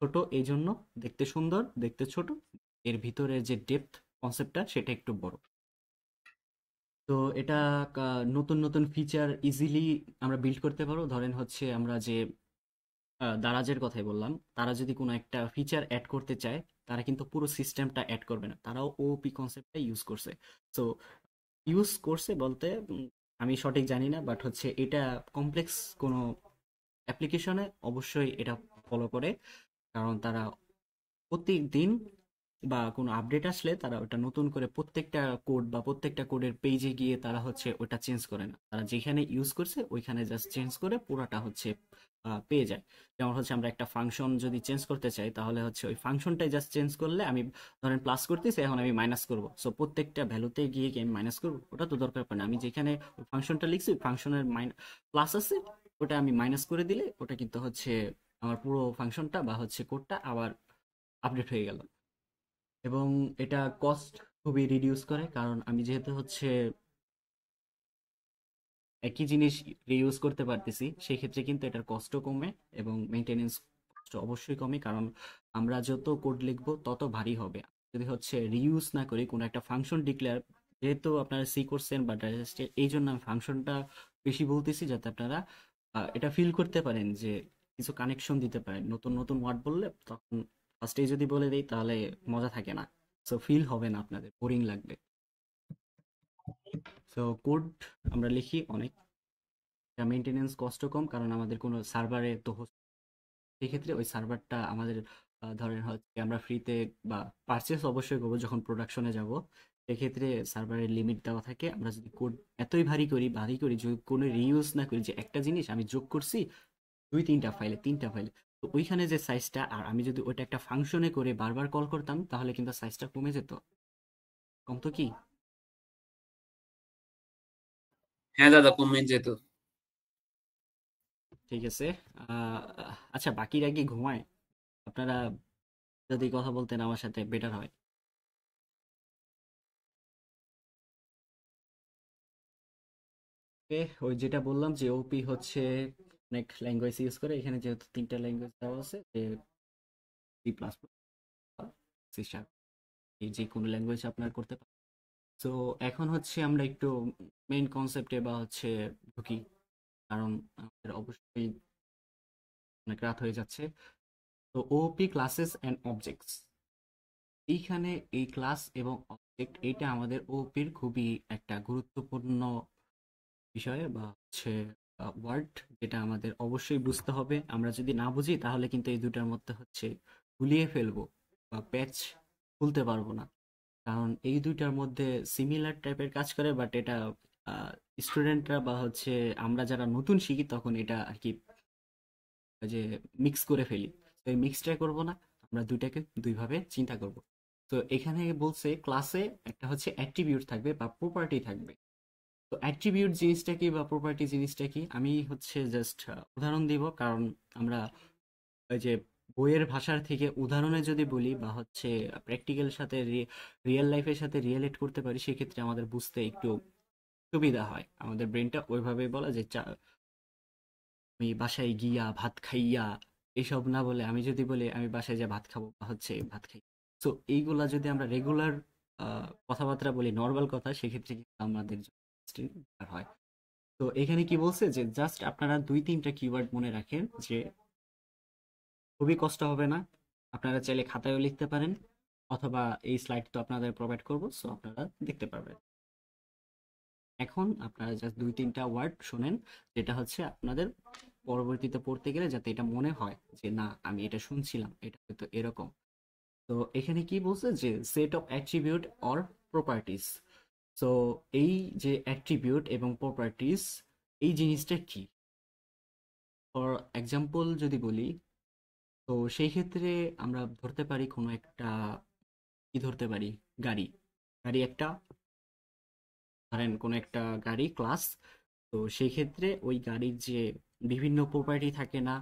ছোট এই জন্য দেখতে সুন্দর, দেখতে ছোট, এর ভিতরে যে ডেপথ কনসেপ্টটা সেটা একটু বড়। তো এটা নতুন নতুন ফিচার ইজিলি আমরা বিল্ড করতে পারবো। ধরেন হচ্ছে আমরা যে দারাজের কথাই বললাম, তারা যদি কোনো একটা ফিচার অ্যাড করতে চায় তারা কিন্তু পুরো সিস্টেমটা অ্যাড করবে না, তারাও ওপি কনসেপ্টটা ইউজ করছে। সো ইউজ করছে বলতে আমি সঠিক জানি না, বাট হচ্ছে এটা কমপ্লেক্স কোনো অ্যাপ্লিকেশনে অবশ্যই এটা ফলো করে, কারণ তারা প্রত্যেকদিন বা কোনো আপডেট আসলে তারা ওটা নতুন করে প্রত্যেকটা কোড বা প্রত্যেকটা কোডের পেজে গিয়ে তারা হচ্ছে ওটা চেঞ্জ করে না, তারা যেখানে ইউজ করছে ওইখানে জাস্ট চেঞ্জ করে পুরাটা হচ্ছে পেয়ে যায়। যেমন হচ্ছে আমরা একটা ফাংশন যদি চেঞ্জ করতে চাই তাহলে হচ্ছে ওই ফাংশনটাই জাস্ট চেঞ্জ করলে, আমি ধরেন প্লাস করতেছি এখন আমি মাইনাস করব, সো প্রত্যেকটা ভ্যালুতে গিয়ে কি আমি মাইনাস করবো, ওটা তো দরকার পড়ে না। আমি যেখানে ওই ফাংশনটা লিখছি ওই ফাংশনের প্লাস আছে, ওটা আমি মাইনাস করে দিলে ওটা কিন্তু হচ্ছে আমার পুরো ফাংশনটা বা হচ্ছে কোডটা আবার আপডেট হয়ে গেল। এবং এটা কস্ট খুবই রিডিউস করে, কারণ আমি যেহেতু হচ্ছে একই জিনিস রিইউজ করতে পারতেছি সেক্ষেত্রে কিন্তু এটার কস্টও কমে এবং মেনটেনেন্স কষ্ট অবশ্যই কমে, কারণ আমরা যত কোড লিখবো তত ভারী হবে। যদি হচ্ছে রিইউজ না করি কোনো একটা ফাংশন ডিক্লেয়ার, যেহেতু আপনারা সি করছেন বা ডাইজেস্টে, এই জন্য আমি ফাংশনটা বেশি বলতেছি যাতে আপনারা এটা ফিল করতে পারেন যে কিছু কানেকশন দিতে পারেন। নতুন নতুন ওয়ার্ড বললে তখন ফার্স্টেই যদি বলে দিই তাহলে মজা থাকে না, সো ফিল হবে না, আপনাদের বোরিং লাগবে। সো কোড আমরা লিখি অনেক, মেনটেনেন্স কষ্ট কম, কারণ আমাদের কোনো সার্ভারে তো সেক্ষেত্রে ওই সার্ভারটা আমাদের ধরেন হচ্ছে আমরা ফ্রিতে বা পারচেস অবশ্যই করবো যখন প্রোডাকশনে যাব, সেক্ষেত্রে সার্ভারের লিমিট দেওয়া থাকে। আমরা যদি কোড এতই ভারী করি, যদি কোনো রিইউজ না করি, যে একটা জিনিস আমি যোগ করছি 2-3টা ফাইলে, তো ওইখানে যে সাইজটা, আর আমি যদি ওইটা একটা ফাংশনে করে বারবার কল করতাম, তাহলে কিন্তু সাইজটা কমে যেত। কমতো কি? হ্যাঁ দাদা, কমে যেত। ঠিক আছে। আচ্ছা, বাকিরা কি ঘুমায়? আপনারা যদি কথা বলতেন আমার সাথে বেটার হয়। ওকে, ওই যেটা বললাম যে ওপি হচ্ছে অনেক ল্যাঙ্গুয়েজ ইউজ করে। এখানে যেহেতু 3টা ল্যাঙ্গুয়েজ দেওয়া আছে, যে C plus plus, C sharp, এই যে কোনো ল্যাঙ্গুয়েজ আপনার করতে পারেন। তো এখন হচ্ছে আমরা একটু মেইন কনসেপ্টে বা হচ্ছে ঢুকি, কারণ আমাদের অবশ্যই অনেক রাত হয়ে যাচ্ছে। তো ওপি ক্লাসেস অ্যান্ড অবজেক্টস, এইখানে এই ক্লাস এবং অবজেক্ট এটা আমাদের ওপির খুবই একটা গুরুত্বপূর্ণ বিষয় বা হচ্ছে ওয়ার্ড, যেটা আমাদের অবশ্যই বুঝতে হবে। আমরা যদি না বুঝি তাহলে কিন্তু এই দুটার মধ্যে হচ্ছে গুলিয়ে ফেলবো বা প্যাচ খুলতে পারবো না। কারণ এই দুইটার মধ্যে সিমিলার টাইপের কাজ করে, বাট এটা স্টুডেন্টরা বা হচ্ছে আমরা যারা নতুন শিখি তখন এটা আর কি যে মিক্স করে ফেলি। তো এই মিক্সটা করব না, আমরা দুইটাকে দুইভাবে চিন্তা করব। তো এখানে বলছে ক্লাসে একটা হচ্ছে অ্যাট্রিবিউট থাকবে বা প্রপার্টি থাকবে। তো অ্যাট্রিবিউট জিনিসটা কি বা প্রপার্টি জিনিসটা কি, আমি হচ্ছে জাস্ট উদাহরণ দিব, কারণ আমরা ওই যে বইয়ের ভাষার থেকে উদাহরণে যদি বলি বা হচ্ছে প্র্যাকটিক্যাল সাথে রিয়েল লাইফের সাথে রিয়েলেট করতে পারি, সেক্ষেত্রে আমাদের বুঝতে একটু সুবিধা হয়। আমাদের ব্রেনটা ওইভাবে বলা যে আমি বাসায় গিয়া ভাত খাইয়া, এসব না বলে আমি যদি বলি আমি বাসায় যা ভাত খাবো বা হচ্ছে ভাত খাই, তো এইগুলা যদি আমরা রেগুলার কথাবার্তা বলি, নর্মাল কথা, সেক্ষেত্রে কিন্তু আমাদের জন্য বেটার হয়। তো এখানে কি বলছে যে জাস্ট আপনারা 2-3টা কিওয়ার্ড মনে রাখেন, যে খুবই কষ্ট হবে না। আপনারা চাইলে খাতায়ও লিখতে পারেন, অথবা এই স্লাইড তো আপনাদের প্রোভাইড করবো, সো আপনারা দেখতে পারবেন। এখন আপনারা জাস্ট 2-3টা ওয়ার্ড শোনেন, যেটা হচ্ছে আপনাদের পরবর্তীতে পড়তে গেলে যাতে এটা মনে হয় যে না, আমি এটা শুনছিলাম, এটা হয়তো এরকম। তো এখানে কি বলছে যে set of attribute or properties. So এই যে অ্যাট্রিবিউট এবং প্রপার্টিস, এই জিনিসটা কি? ফর এক্সাম্পল যদি বলি, তো সেই ক্ষেত্রে আমরা ধরতে পারি কোনো একটা, কি ধরতে পারি, গাড়ি। গাড়ি একটা, ধরেন কোনো একটা গাড়ি ক্লাস। তো সেই ক্ষেত্রে ওই গাড়ির যে বিভিন্ন প্রপার্টি থাকে না,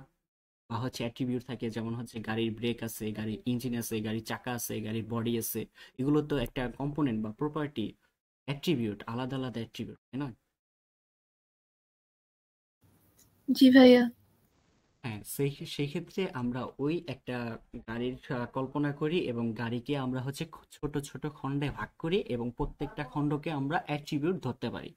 বা হচ্ছে অ্যাট্রিবিউট থাকে, যেমন হচ্ছে গাড়ির ব্রেক আছে, গাড়ির ইঞ্জিন আছে, গাড়ির চাকা আছে, গাড়ির বডি আছে, এগুলো তো একটা কম্পোনেন্ট বা প্রপার্টি, অ্যাট্রিবিউট, আলাদা আলাদা অ্যাট্রিবিউট, তাই না? জি ভাইয়া। হ্যাঁ, সেই সেই ক্ষেত্রে আমরা ওই একটা গাড়ির কল্পনা করি, এবং গাড়িকে আমরা হচ্ছে ছোট ছোট খণ্ডে ভাগ করি, এবং প্রত্যেকটা খণ্ডকে আমরা অ্যাট্রিবিউট ধরতে পারি।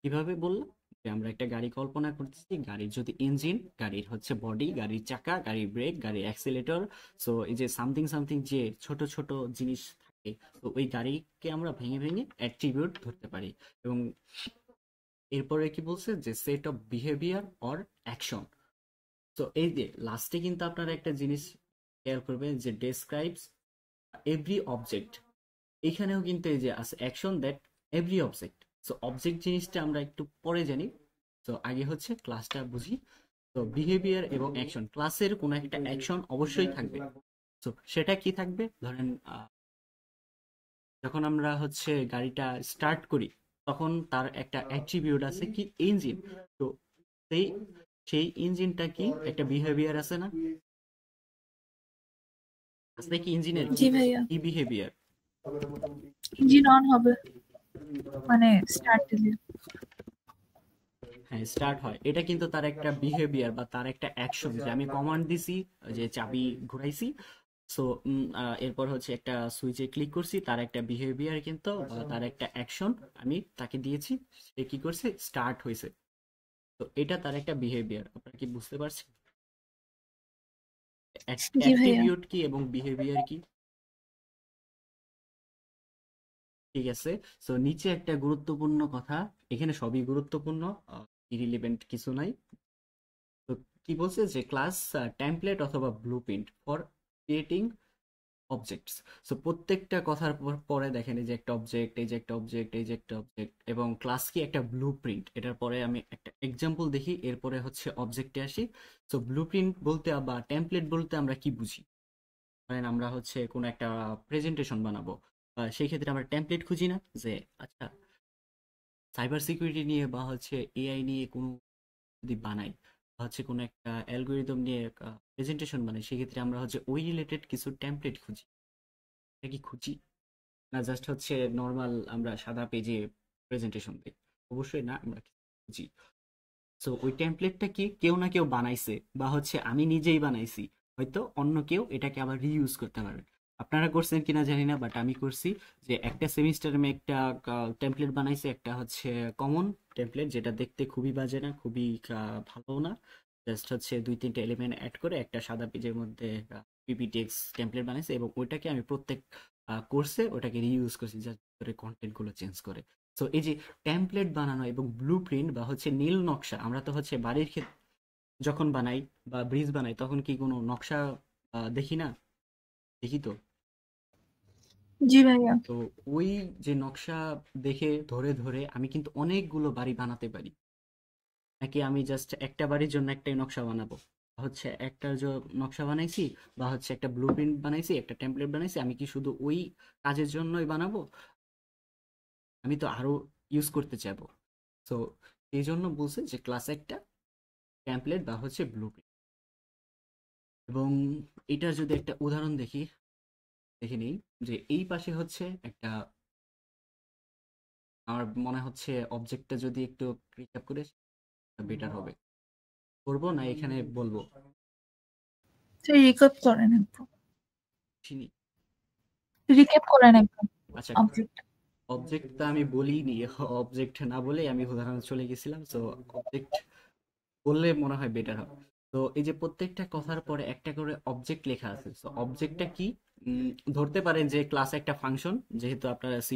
কিভাবে বললাম, যে আমরা একটা গাড়ি কল্পনা করতেছি, গাড়ির যদি ইঞ্জিন, গাড়ির হচ্ছে বডি, গাড়ির চাকা, গাড়ির ব্রেক, গাড়ির অ্যাক্সিলেটর, সো এই যে সামথিং সামথিং যে ছোট ছোট জিনিস থাকে, তো ওই গাড়িকে আমরা ভেঙে ভেঙে অ্যাট্রিবিউট ধরতে পারি। এবং এরপরে কি বলছে যে set of behaviour or action. তো এই যে লাস্টে কিন্তু আপনারা একটা জিনিস খেয়াল করবেন, যে ডেসক্রাইবস এভরি অবজেক্ট। এখানেও কিন্তু এই যে আছে action that every object. So object জিনিসটা আমরা একটু পরে জানি, তো আগে হচ্ছে ক্লাসটা বুঝি। তো বিহেভিয়ার এবং অ্যাকশন, ক্লাসের কোনো একটা অ্যাকশন অবশ্যই থাকবে। তো সেটা কি থাকবে, ধরেন যখন আমরা হচ্ছে গাড়িটা স্টার্ট করি, তখন তার একটা অ্যাট্রিবিউট আছে কি, ইঞ্জিন। তো সেই সেই ইঞ্জিনটা কি একটা বিহেভিয়ার আছে না, আছে কি ইঞ্জিনের কি, জি ভাইয়া। কি বিহেভিয়ার? ইঞ্জিন অন হবে, মানে স্টার্ট দিলে। হ্যাঁ, স্টার্ট হয়, এটা কিন্তু তার একটা বিহেভিয়ার বা তার একটা অ্যাকশন, যে আমি কমান্ড দিছি, যে চাবি ঘুরাইছি, সো এরপর হচ্ছে একটা সুইচে ক্লিক করছি, তার একটা বিহেভিয়ার কিন্তু বা তার একটা অ্যাকশন আমি তাকে দিয়েছি, সে কি করছে, স্টার্ট হয়েছে। তো এটা তার একটা বিহেভিয়ার। আপনারা কি বুঝতে পারছেন জি ভাইয়া। অ্যাট্রিবিউট কি এবং বিহেভিয়ার কি? ঠিক আছে। সো নিচে একটা গুরুত্বপূর্ণ কথা, এখানে সবই গুরুত্বপূর্ণ, ইরিলিভেন্ট কিছু নাই। তো কি বলছে যে ক্লাস টেমপ্লেট অথবা blueprint for creating objects. So প্রত্যেকটা কথার পরে দেখেন এই যে একটা অবজেক্ট, এই যে একটা অবজেক্ট, এই যে একটা অবজেক্ট, এবং ক্লাস কি একটা ব্লুপ্রিন্ট। এটার পরে আমি একটা এক্সাম্পল দেখি, এরপরে হচ্ছে অবজেক্টে আসি। সো ব্লুপ্রিন্ট বলতে বা টেমপ্লেট বলতে আমরা কি বুঝি? ধরেন আমরা হচ্ছে কোনো একটা প্রেজেন্টেশন বানাবো, সেই ক্ষেত্রে আমরা টেমপ্লেট খুঁজি না যে আচ্ছা সাইবার সিকিউরিটি নিয়ে বা হচ্ছে এআই নিয়ে কোনো যদি বানাই বা হচ্ছে কোনো একটা অ্যালগোরিদম নিয়ে প্রেজেন্টেশন বানাই, সেক্ষেত্রে আমরা হচ্ছে ওই রিলেটেড কিছু টেমপ্লেট খুঁজি। এটা কি খুঁজি? না জাস্ট হচ্ছে নর্মাল আমরা সাদা পেজে প্রেজেন্টেশন দিই? অবশ্যই না, আমরা খুঁজি। সো ওই টেমপ্লেটটা কি কেউ না কেউ বানাইছে বা হচ্ছে আমি নিজেই বানাইছি, হয়তো অন্য কেউ এটাকে আবার রিইউজ করতে পারবে। আপনারা করছেন কিনা জানি না, বাট আমি করছি। যে একটা সেমিস্টারে আমি একটা টেমপ্লেট বানাইছি, একটা হচ্ছে কমন টেমপ্লেট, যেটা দেখতে খুবই বাজে না, খুবই ভালো না। জাস্ট হচ্ছে 2-3টা এলিমেন্ট অ্যাড করে একটা সাদা পেজের মধ্যে পিপিটিএক্স টেমপ্লেট বানাইছি, এবং ওইটাকে আমি প্রত্যেক কোর্সে ওটাকে রিইউজ করছি, জাস্ট কন্টেন্ট গুলো চেঞ্জ করে। সো এই যে টেমপ্লেট বানানো এবং ব্লুপ্রিন্ট বা হচ্ছে নীল নকশা, আমরা তো হচ্ছে বাড়ির ক্ষেত্রে যখন বানাই বা ব্রিজ বানাই তখন কি কোনো নকশা দেখি না? দেখি তো। জি ভাইয়া। তো ওই যে নকশা দেখে ধরে ধরে আমি কিন্তু অনেকগুলো বাড়ি বানাতে পারি। নাকি আমি জাস্ট একটা বাড়ির জন্য একটাই নকশা বানাবো? হচ্ছে একটা নকশা বানাইছি বা হচ্ছে একটা ব্লুপ্রিন্ট বানাইছি, একটা টেমপ্লেট বানাইছি, আমি কি শুধু ওই কাজের জন্যই বানাবো? আমি তো আরো ইউজ করতে চাইবো। সো এই জন্য বলছে যে ক্লাস একটা টেমপ্লেট বা হচ্ছে ব্লুপ্রিন্ট। এবং এটার যদি একটা উদাহরণ দেখে নিই, যে এই পাশে হচ্ছে একটা, আমার মনে হচ্ছে অবজেক্টটা যদি একটু রিক্যাপ করে বেটার হবে। করবো না এখানে বলবো? রিক্যাপ করেন একটু। চিনি। রিক্যাপ করেন একটু আচ্ছা, অবজেক্ট। অবজেক্টটা আমি বলিনি, অবজেক্ট না বলে আমি উদাহরণে চলে গেছিলাম। সো অবজেক্ট বললে মনে হয় বেটার হবে। তো এই যে প্রত্যেকটা কথার পরে একটা করে অবজেক্ট লেখা আছে, তো অবজেক্টটা কি? ধরতে পারেন যে ক্লাস একটা ফাংশন, যেহেতু আপনারা সি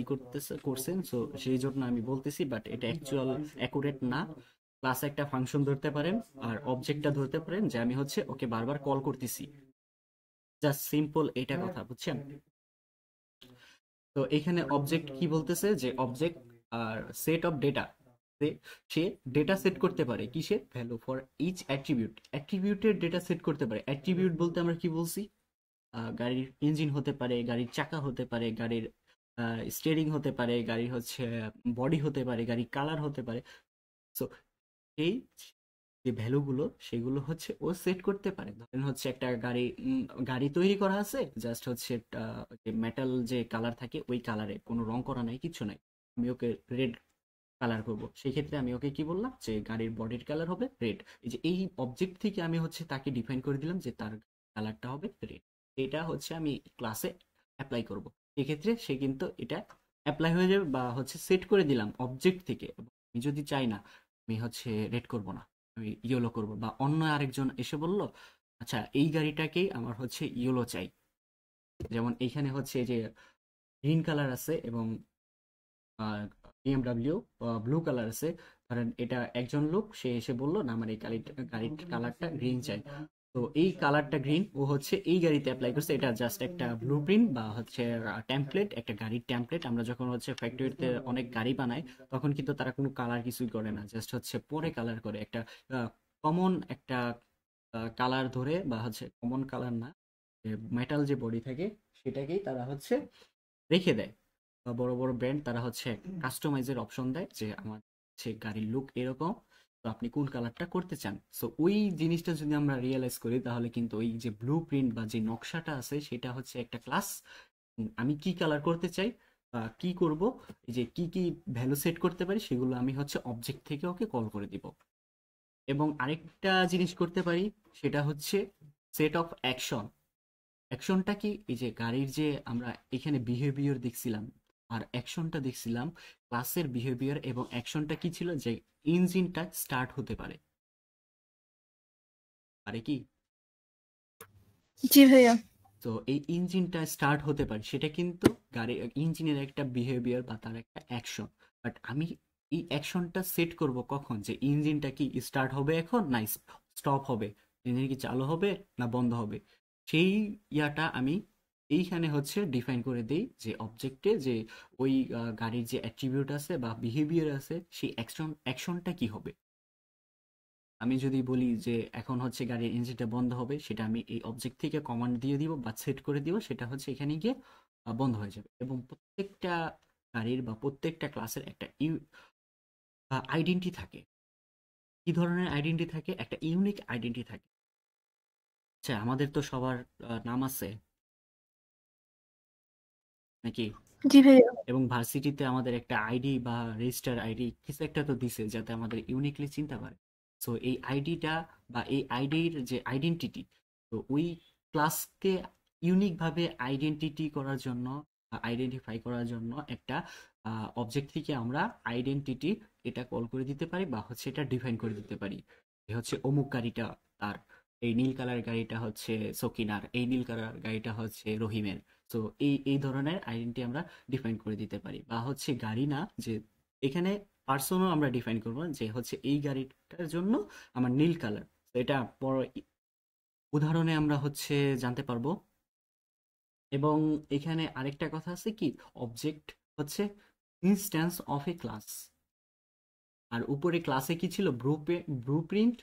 করছেন, সো সেই জন্য আমি বলতেছি, বাট এটা অ্যাকচুয়াল অ্যাকুরেট না। ক্লাস একটা ফাংশন ধরতে পারেন, আর অবজেক্টটা ধরতে পারেন যে আমি হচ্ছে ওকে বারবার কল করতেছি। জাস্ট সিম্পল এটা কথা, বুঝছেন? তো এখানে অবজেক্ট কি বলতেছে, যে object are set of data, সে ডেটা সেট করতে পারে কিসের? ভ্যালু ফর ইচ অ্যাট্রিবিউট, অ্যাট্রিবিউটের ডেটা সেট করতে পারে। অ্যাট্রিবিউট বলতে আমরা কি বলছি? গাড়ির ইঞ্জিন হতে পারে, গাড়ির চাকা হতে পারে, গাড়ির স্টিয়ারিং হতে পারে, গাড়ির হচ্ছে বডি হতে পারে, গাড়ির কালার হতে পারে। সো এই যে ভ্যালুগুলো সেগুলো হচ্ছে ও সেট করতে পারে। ধরেন হচ্ছে একটা গাড়ি তৈরি করা আছে, জাস্ট হচ্ছে যে মেটাল যে কালার থাকে ওই কালারে, কোনো রং করা নাই, কিছু নাই। আমি ওকে রেড কালার করব, সেই ক্ষেত্রে আমি ওকে কি বললাম যে গাড়ির বডির কালার হবে রেড। এই যে এই অবজেক্ট থেকে আমি হচ্ছে তাকে ডিফাইন করে দিলাম যে তার কালারটা হবে রেড। এটা হচ্ছে আমি ক্লাসে অ্যাপ্লাই করব। এক্ষেত্রে সে কিন্তু এটা অ্যাপ্লাই হয়ে যাবে, বা হচ্ছে সেট করে দিলাম অবজেক্ট থেকে। আমি যদি চাই না আমি হচ্ছে রেড করব না, আমি ইয়েলো করব, বা অন্য আরেকজন এসে বলল আচ্ছা এই গাড়িটাকেই আমার হচ্ছে ইয়েলো চাই। যেমন এইখানে হচ্ছে যে গ্রিন কালার আছে এবং বিএমডাব্লিউ ব্লু কালার আছে। ধরেন এটা একজন লোক, সে এসে বললো না আমার এই গাড়ির কালারটা গ্রিন চাই। তো এই কালারটা গ্রিন ও হচ্ছে এই গাড়িতে অ্যাপ্লাই করছে। এটা জাস্ট একটা ব্লুপ্রিন্ট বা হচ্ছে টেমপ্লেট, একটা গাড়ির টেমপ্লেট। আমরা যখন হচ্ছে ফ্যাক্টরিতে অনেক গাড়ি বানাই তখন কিন্তু তারা কোনো কালার কিছুই করে না, জাস্ট হচ্ছে পরে কালার করে। একটা কমন একটা কালার ধরে, বা হচ্ছে কমন কালার না, মেটাল যে বডি থাকে সেটাকেই তারা হচ্ছে রেখে দেয়। বা বড় বড় ব্র্যান্ড তারা হচ্ছে কাস্টমাইজের অপশন দেয় যে আমার হচ্ছে গাড়ির লুক এরকম, তো আপনি কোন কালারটা করতে চান। সো ওই জিনিসটা যদি আমরা রিয়েলাইজ করি তাহলে কিন্তু ওই যে ব্লু প্রিন্ট বা যে নকশাটা আছে সেটা হচ্ছে একটা ক্লাস। আমি কি কালার করতে চাই বা কি করব, এই যে কি কি ভ্যালু সেট করতে পারি সেগুলো আমি হচ্ছে অবজেক্ট থেকে ওকে কল করে দিব। এবং আরেকটা জিনিস করতে পারি, সেটা হচ্ছে সেট অফ অ্যাকশন। অ্যাকশনটা কি? এই যে গাড়ির যে আমরা এখানে বিহেভিয়ার দেখছিলাম আর অ্যাকশনটা দেখছিলাম, ক্লাসের বিহেভিয়ার এবং অ্যাকশনটা কি ছিল? যে ইঞ্জিনটা স্টার্ট হতে পারে, পারে কি? জি ভাইয়া। তো এই ইঞ্জিনটা স্টার্ট হতে পারে, সেটা কিন্তু গাড়ি ইঞ্জিনের একটা বিহেভিয়ার বা তার একটা অ্যাকশন। বাট আমি এই অ্যাকশনটা সেট করব কখন? যে ইঞ্জিনটা কি স্টার্ট হবে এখন, না স্টপ হবে, ইঞ্জিন কি চালু হবে না বন্ধ হবে, সেই ইয়াটা আমি এইখানে হচ্ছে ডিফাইন করে দেই যে অবজেক্টে যে ওই গাড়ির যে অ্যাট্রিবিউট আছে বা বিহেভিয়ার আছে সেই অ্যাকশনটা কি হবে। আমি যদি বলি যে এখন হচ্ছে গাড়ির ইঞ্জিনটা বন্ধ হবে, সেটা আমি এই অবজেক্ট থেকে কমান্ড দিয়ে দিব বা সেট করে দিব, সেটা হচ্ছে এখানে গিয়ে বন্ধ হয়ে যাবে। এবং প্রত্যেকটা গাড়ির বা প্রত্যেকটা ক্লাসের একটা আইডেন্টি থাকে। কি ধরনের আইডেন্টি থাকে? একটা ইউনিক আইডেন্টি থাকে। আচ্ছা, আমাদের তো সবার নাম আছে নাকি? জি ভাইয়া। এবং ভার্সিটিতে আমাদের একটা আইডি বা রেজিস্টার আইডি কিছু একটা তো দিছে যাতে আমাদের ইউনিকলি চিনতে পারে। সো এই আইডিটা বা এই আইডির যে আইডেন্টিটি, তো ওই ক্লাসকে ইউনিকভাবে আইডেন্টিটি করার জন্য, আইডেন্টিফাই করার জন্য একটা অবজেক্ট থেকে আমরা আইডেন্টিটি এটা কল করে দিতে পারি বা হচ্ছে এটা ডিফাইন করে দিতে পারি। এ হচ্ছে অমুক গাড়িটা তার, এই নীল কালার গাড়িটা হচ্ছে সকিনার, এই নীল কালার গাড়িটা হচ্ছে রহিমের। তো এই ধরনের আইডেন্টি আমরা ডিফাইন করে দিতে পারি। বা হচ্ছে গাড়ি না, যে এখানে পার্সনও আমরা ডিফাইন করবো যে হচ্ছে এই গাড়িটার জন্য আমার নীল কালার। তো এটা পর উদাহরণে আমরা হচ্ছে জানতে পারবো। এবং এখানে আরেকটা কথা আছে কি, অবজেক্ট হচ্ছে ইনস্ট্যান্স অফ এ ক্লাস। আর উপরে ক্লাসে কি ছিল? ব্লুপ্রিন্ট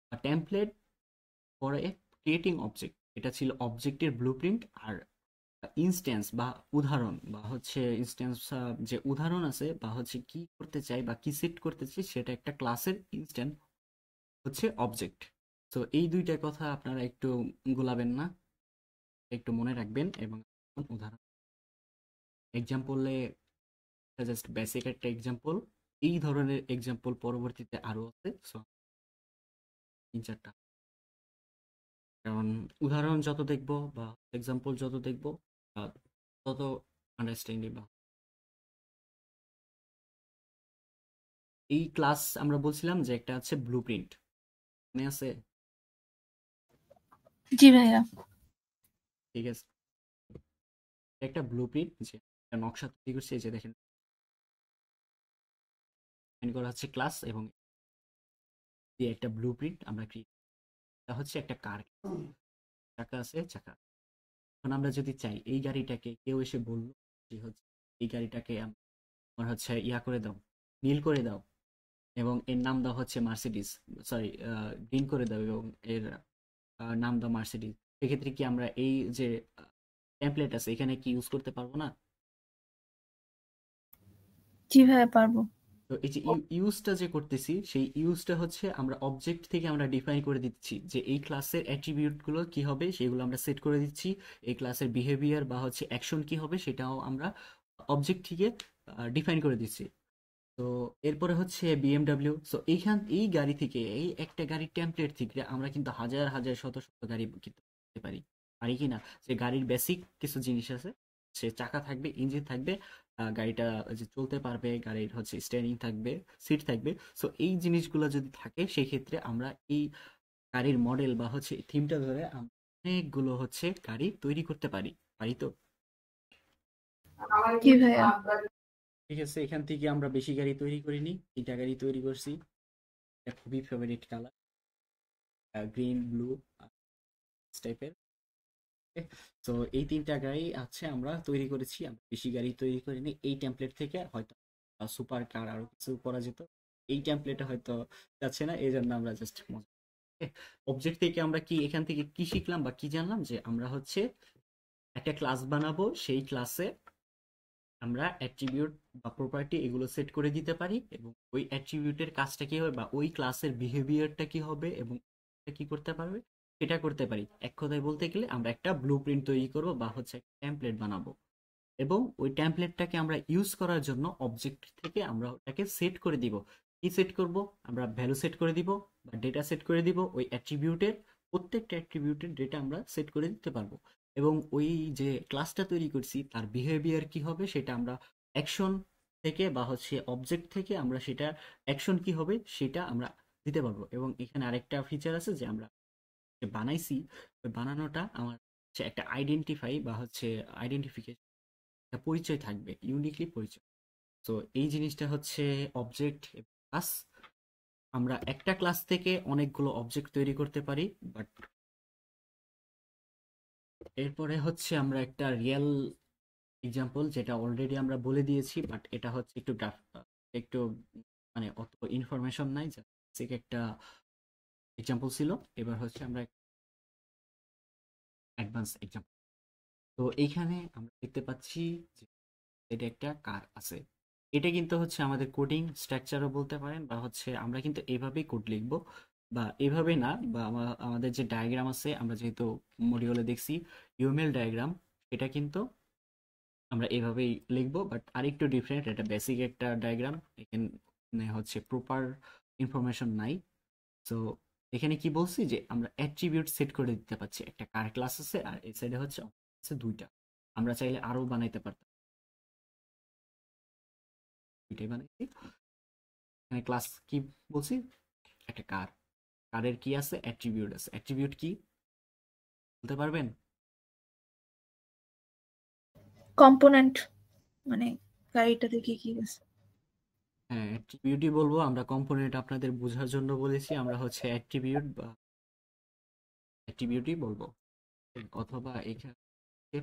বা template for a creating object, এটা ছিল অবজেক্টের ব্লুপ্রিন্ট। আর ইনস্ট্যান্স বা উদাহরণ বা হচ্ছে ইনস্ট্যান্স, যে উদাহরণ আছে বা হচ্ছে কি করতে চাই বা কি সেট করতে চাই, সেটা একটা ক্লাসের ইনস্ট্যান্স হচ্ছে অবজেক্ট। তো এই দুইটা কথা আপনারা একটু গোলাবেন না, একটু মনে রাখবেন। এবং উদাহরণ এক্সাম্পলে জাস্ট বেসিক একটা এক্সাম্পল, এই ধরনের এক্সাম্পল পরবর্তীতে আরো আছে। সো 3-4টা, কারণ উদাহরণ যত দেখবো বা এক্সাম্পল যত দেখবো তত আন্ডারস্ট্যান্ডিং বা এই ক্লাস আমরা বলছিলাম যে একটা আছে ব্লুপ্রিন্ট, মনে আছে? জি ভাইয়া। ঠিক আছে, একটা ব্লুপ্রিন্ট যে একটা নকশা তৈরি করছে, এই যে দেখেন define করা হচ্ছে ক্লাস, এবং এই একটা ব্লুপ্রিন্ট আমরা ক্রিয়েট, এটা হচ্ছে একটা কার, চাকা আছে চাকা। এখন আমরা যদি চাই এই গাড়িটাকে, কেউ এসে বলল যে হচ্ছে এই গাড়িটাকে আমার হচ্ছে ইয়া করে দাও, নীল করে দাও, এবং এর নাম দাও হচ্ছে মার্সিডিজ, সরি গ্রিন করে দাও, এবং এর নাম দাও মার্সিডিজ। সেক্ষেত্রে কি আমরা এই যে টেমপ্লেট আছে এখানে কি ইউজ করতে পারবো না? জি ভাইয়া পারবো। তো এই যে ইউজটা যে করতেছি, সেই ইউজটা হচ্ছে আমরা অবজেক্ট থেকে আমরা ডিফাইন করে দিচ্ছি যে এই ক্লাসের অ্যাট্রিবিউটগুলো কি হবে, সেগুলো আমরা সেট করে দিচ্ছি। এই ক্লাসের বিহেভিয়ার বা হচ্ছে অ্যাকশন কি হবে, সেটাও আমরা অবজেক্ট থেকে ডিফাইন করে দিচ্ছি। তো এরপরে হচ্ছে বিএমডাব্লিউ। সো এই গাড়ি থেকে, এই একটা গাড়ির টেমপ্লেট থেকে আমরা কিন্তু হাজার হাজার শত শত গাড়ি কিন্তু করতে পারি, পারি কি না? যে গাড়ির বেসিক কিছু জিনিস আছে, সে চাকা থাকবে, ইঞ্জিন থাকবে, গাড়িটা যে চলতে পারবে, গাড়ির হচ্ছে স্টিয়ারিং থাকবে, সিট থাকবে। সো এই জিনিসগুলো যদি থাকে, সেই ক্ষেত্রে আমরা এই গাড়ির মডেল বা হচ্ছে থিমটা ধরে আমরা অনেকগুলো হচ্ছে গাড়ি তৈরি করতে পারি, পারি তো? জি ভাইয়া। ঠিক আছে, এখান থেকে আমরা বেশি গাড়ি তৈরি করিনি, 3টা গাড়ি তৈরি করছি। এটা খুবই ফেভারিট কালার, গ্রিন ব্লু টাইপের। তো এই 3টা গাড়ি আছে আমরা তৈরি করেছি, আমরা বেশি গাড়ি তৈরি করিনি। এই টেমপ্লেট থেকে হয়তো সুপার কার আরো কিছু করা যেত, এই টেমপ্লেটে হয়তো যাচ্ছে না, এই জন্য আমরা জাস্ট অবজেক্ট থেকে আমরা কি এখান থেকে কি শিখলাম বা কি জানলাম, যে আমরা হচ্ছে একটা ক্লাস বানাবো, সেই ক্লাসে আমরা অ্যাট্রিবিউট বা প্রপার্টি এগুলো সেট করে দিতে পারি, এবং ওই অ্যাট্রিবিউটের কাজটা কি হবে বা ওই ক্লাসের বিহেভিয়ারটা কি হবে এবং কি করতে পারবে সেটা করতে পারি। এক কথায় বলতে গেলে আমরা একটা ব্লুপ্রিন্ট তৈরি করব বা হচ্ছে টেমপ্লেট বানাবো, এবং ওই টেমপ্লেটটাকে আমরা ইউজ করার জন্য অবজেক্ট থেকে আমরা ওটাকে সেট করে দিব। কি সেট করব? আমরা ভ্যালু সেট করে দিব বা ডেটা সেট করে দিব। ওই অ্যাট্রিবিউটের প্রত্যেকটা অ্যাট্রিবিউটের ডেটা আমরা সেট করে দিতে পারবো, এবং ওই যে ক্লাসটা তৈরি করছি তার বিহেভিয়ার কি হবে সেটা আমরা অ্যাকশন থেকে বা হচ্ছে অবজেক্ট থেকে আমরা সেটা অ্যাকশন কি হবে সেটা আমরা দিতে পারবো। এবং এখানে আরেকটা ফিচার আছে যে আমরা যে বানাইছি, ওই বানানোটা আমার হচ্ছে একটা আইডেন্টিফাই বা হচ্ছে আইডেন্টিফিকেশন, একটা পরিচয় থাকবে, ইউনিকলি পরিচয়। তো এই জিনিসটা হচ্ছে অবজেক্ট ক্লাস। আমরা একটা ক্লাস থেকে অনেকগুলো অবজেক্ট তৈরি করতে পারি, বাট এরপরে হচ্ছে আমরা একটা রিয়েল এক্সাম্পল যেটা অলরেডি আমরা বলে দিয়েছি, বাট এটা হচ্ছে একটু মানে অত ইনফরমেশন নাই, বেসিক একটা এক্সাম্পল ছিল। এবার হচ্ছে আমরা অ্যাডভান্স এক্সাম্পল। তো এইখানে আমরা দেখতে পাচ্ছি যে এটা একটা কার আছে। এটা কিন্তু হচ্ছে আমাদের কোডিং স্ট্রাকচারও বলতে পারেন, বা হচ্ছে আমরা কিন্তু এভাবেই কোড লিখবো, বা এভাবে না, বা আমাদের যে ডায়াগ্রাম আছে আমরা যেহেতু মডিউলে দেখছি ইউএমএল ডায়াগ্রাম, এটা কিন্তু আমরা এভাবেই লিখবো, বাট আরেকটু ডিফারেন্ট। এটা বেসিক একটা ডায়াগ্রাম, এখানে হচ্ছে প্রপার ইনফরমেশন নাই। সো এখানে কি বলছি যে আমরা অ্যাট্রিবিউট সেট করে দিতে পারছি। একটা কার ক্লাস আছে আর এই সাইডে হচ্ছে দুইটা। আমরা চাইলে আরো বানাইতে পারতাম, দুইটাই বানাইছি। এখানে ক্লাস কি বলছি, একটা কারের কি আছে, অ্যাট্রিবিউট আছে। অ্যাট্রিবিউট কি বলতে পারবেন? কম্পোনেন্ট মানে গাড়িটাতে কি কি আছে। হ্যাঁ, অ্যাট্রিবিউটই বলবো আমরা। কম্পোনেন্ট আপনাদের বোঝার জন্য বলেছি, আমরা হচ্ছে অ্যাট্রিবিউট বা অ্যাট্রিবিউটই বলবো, অথবা এখানে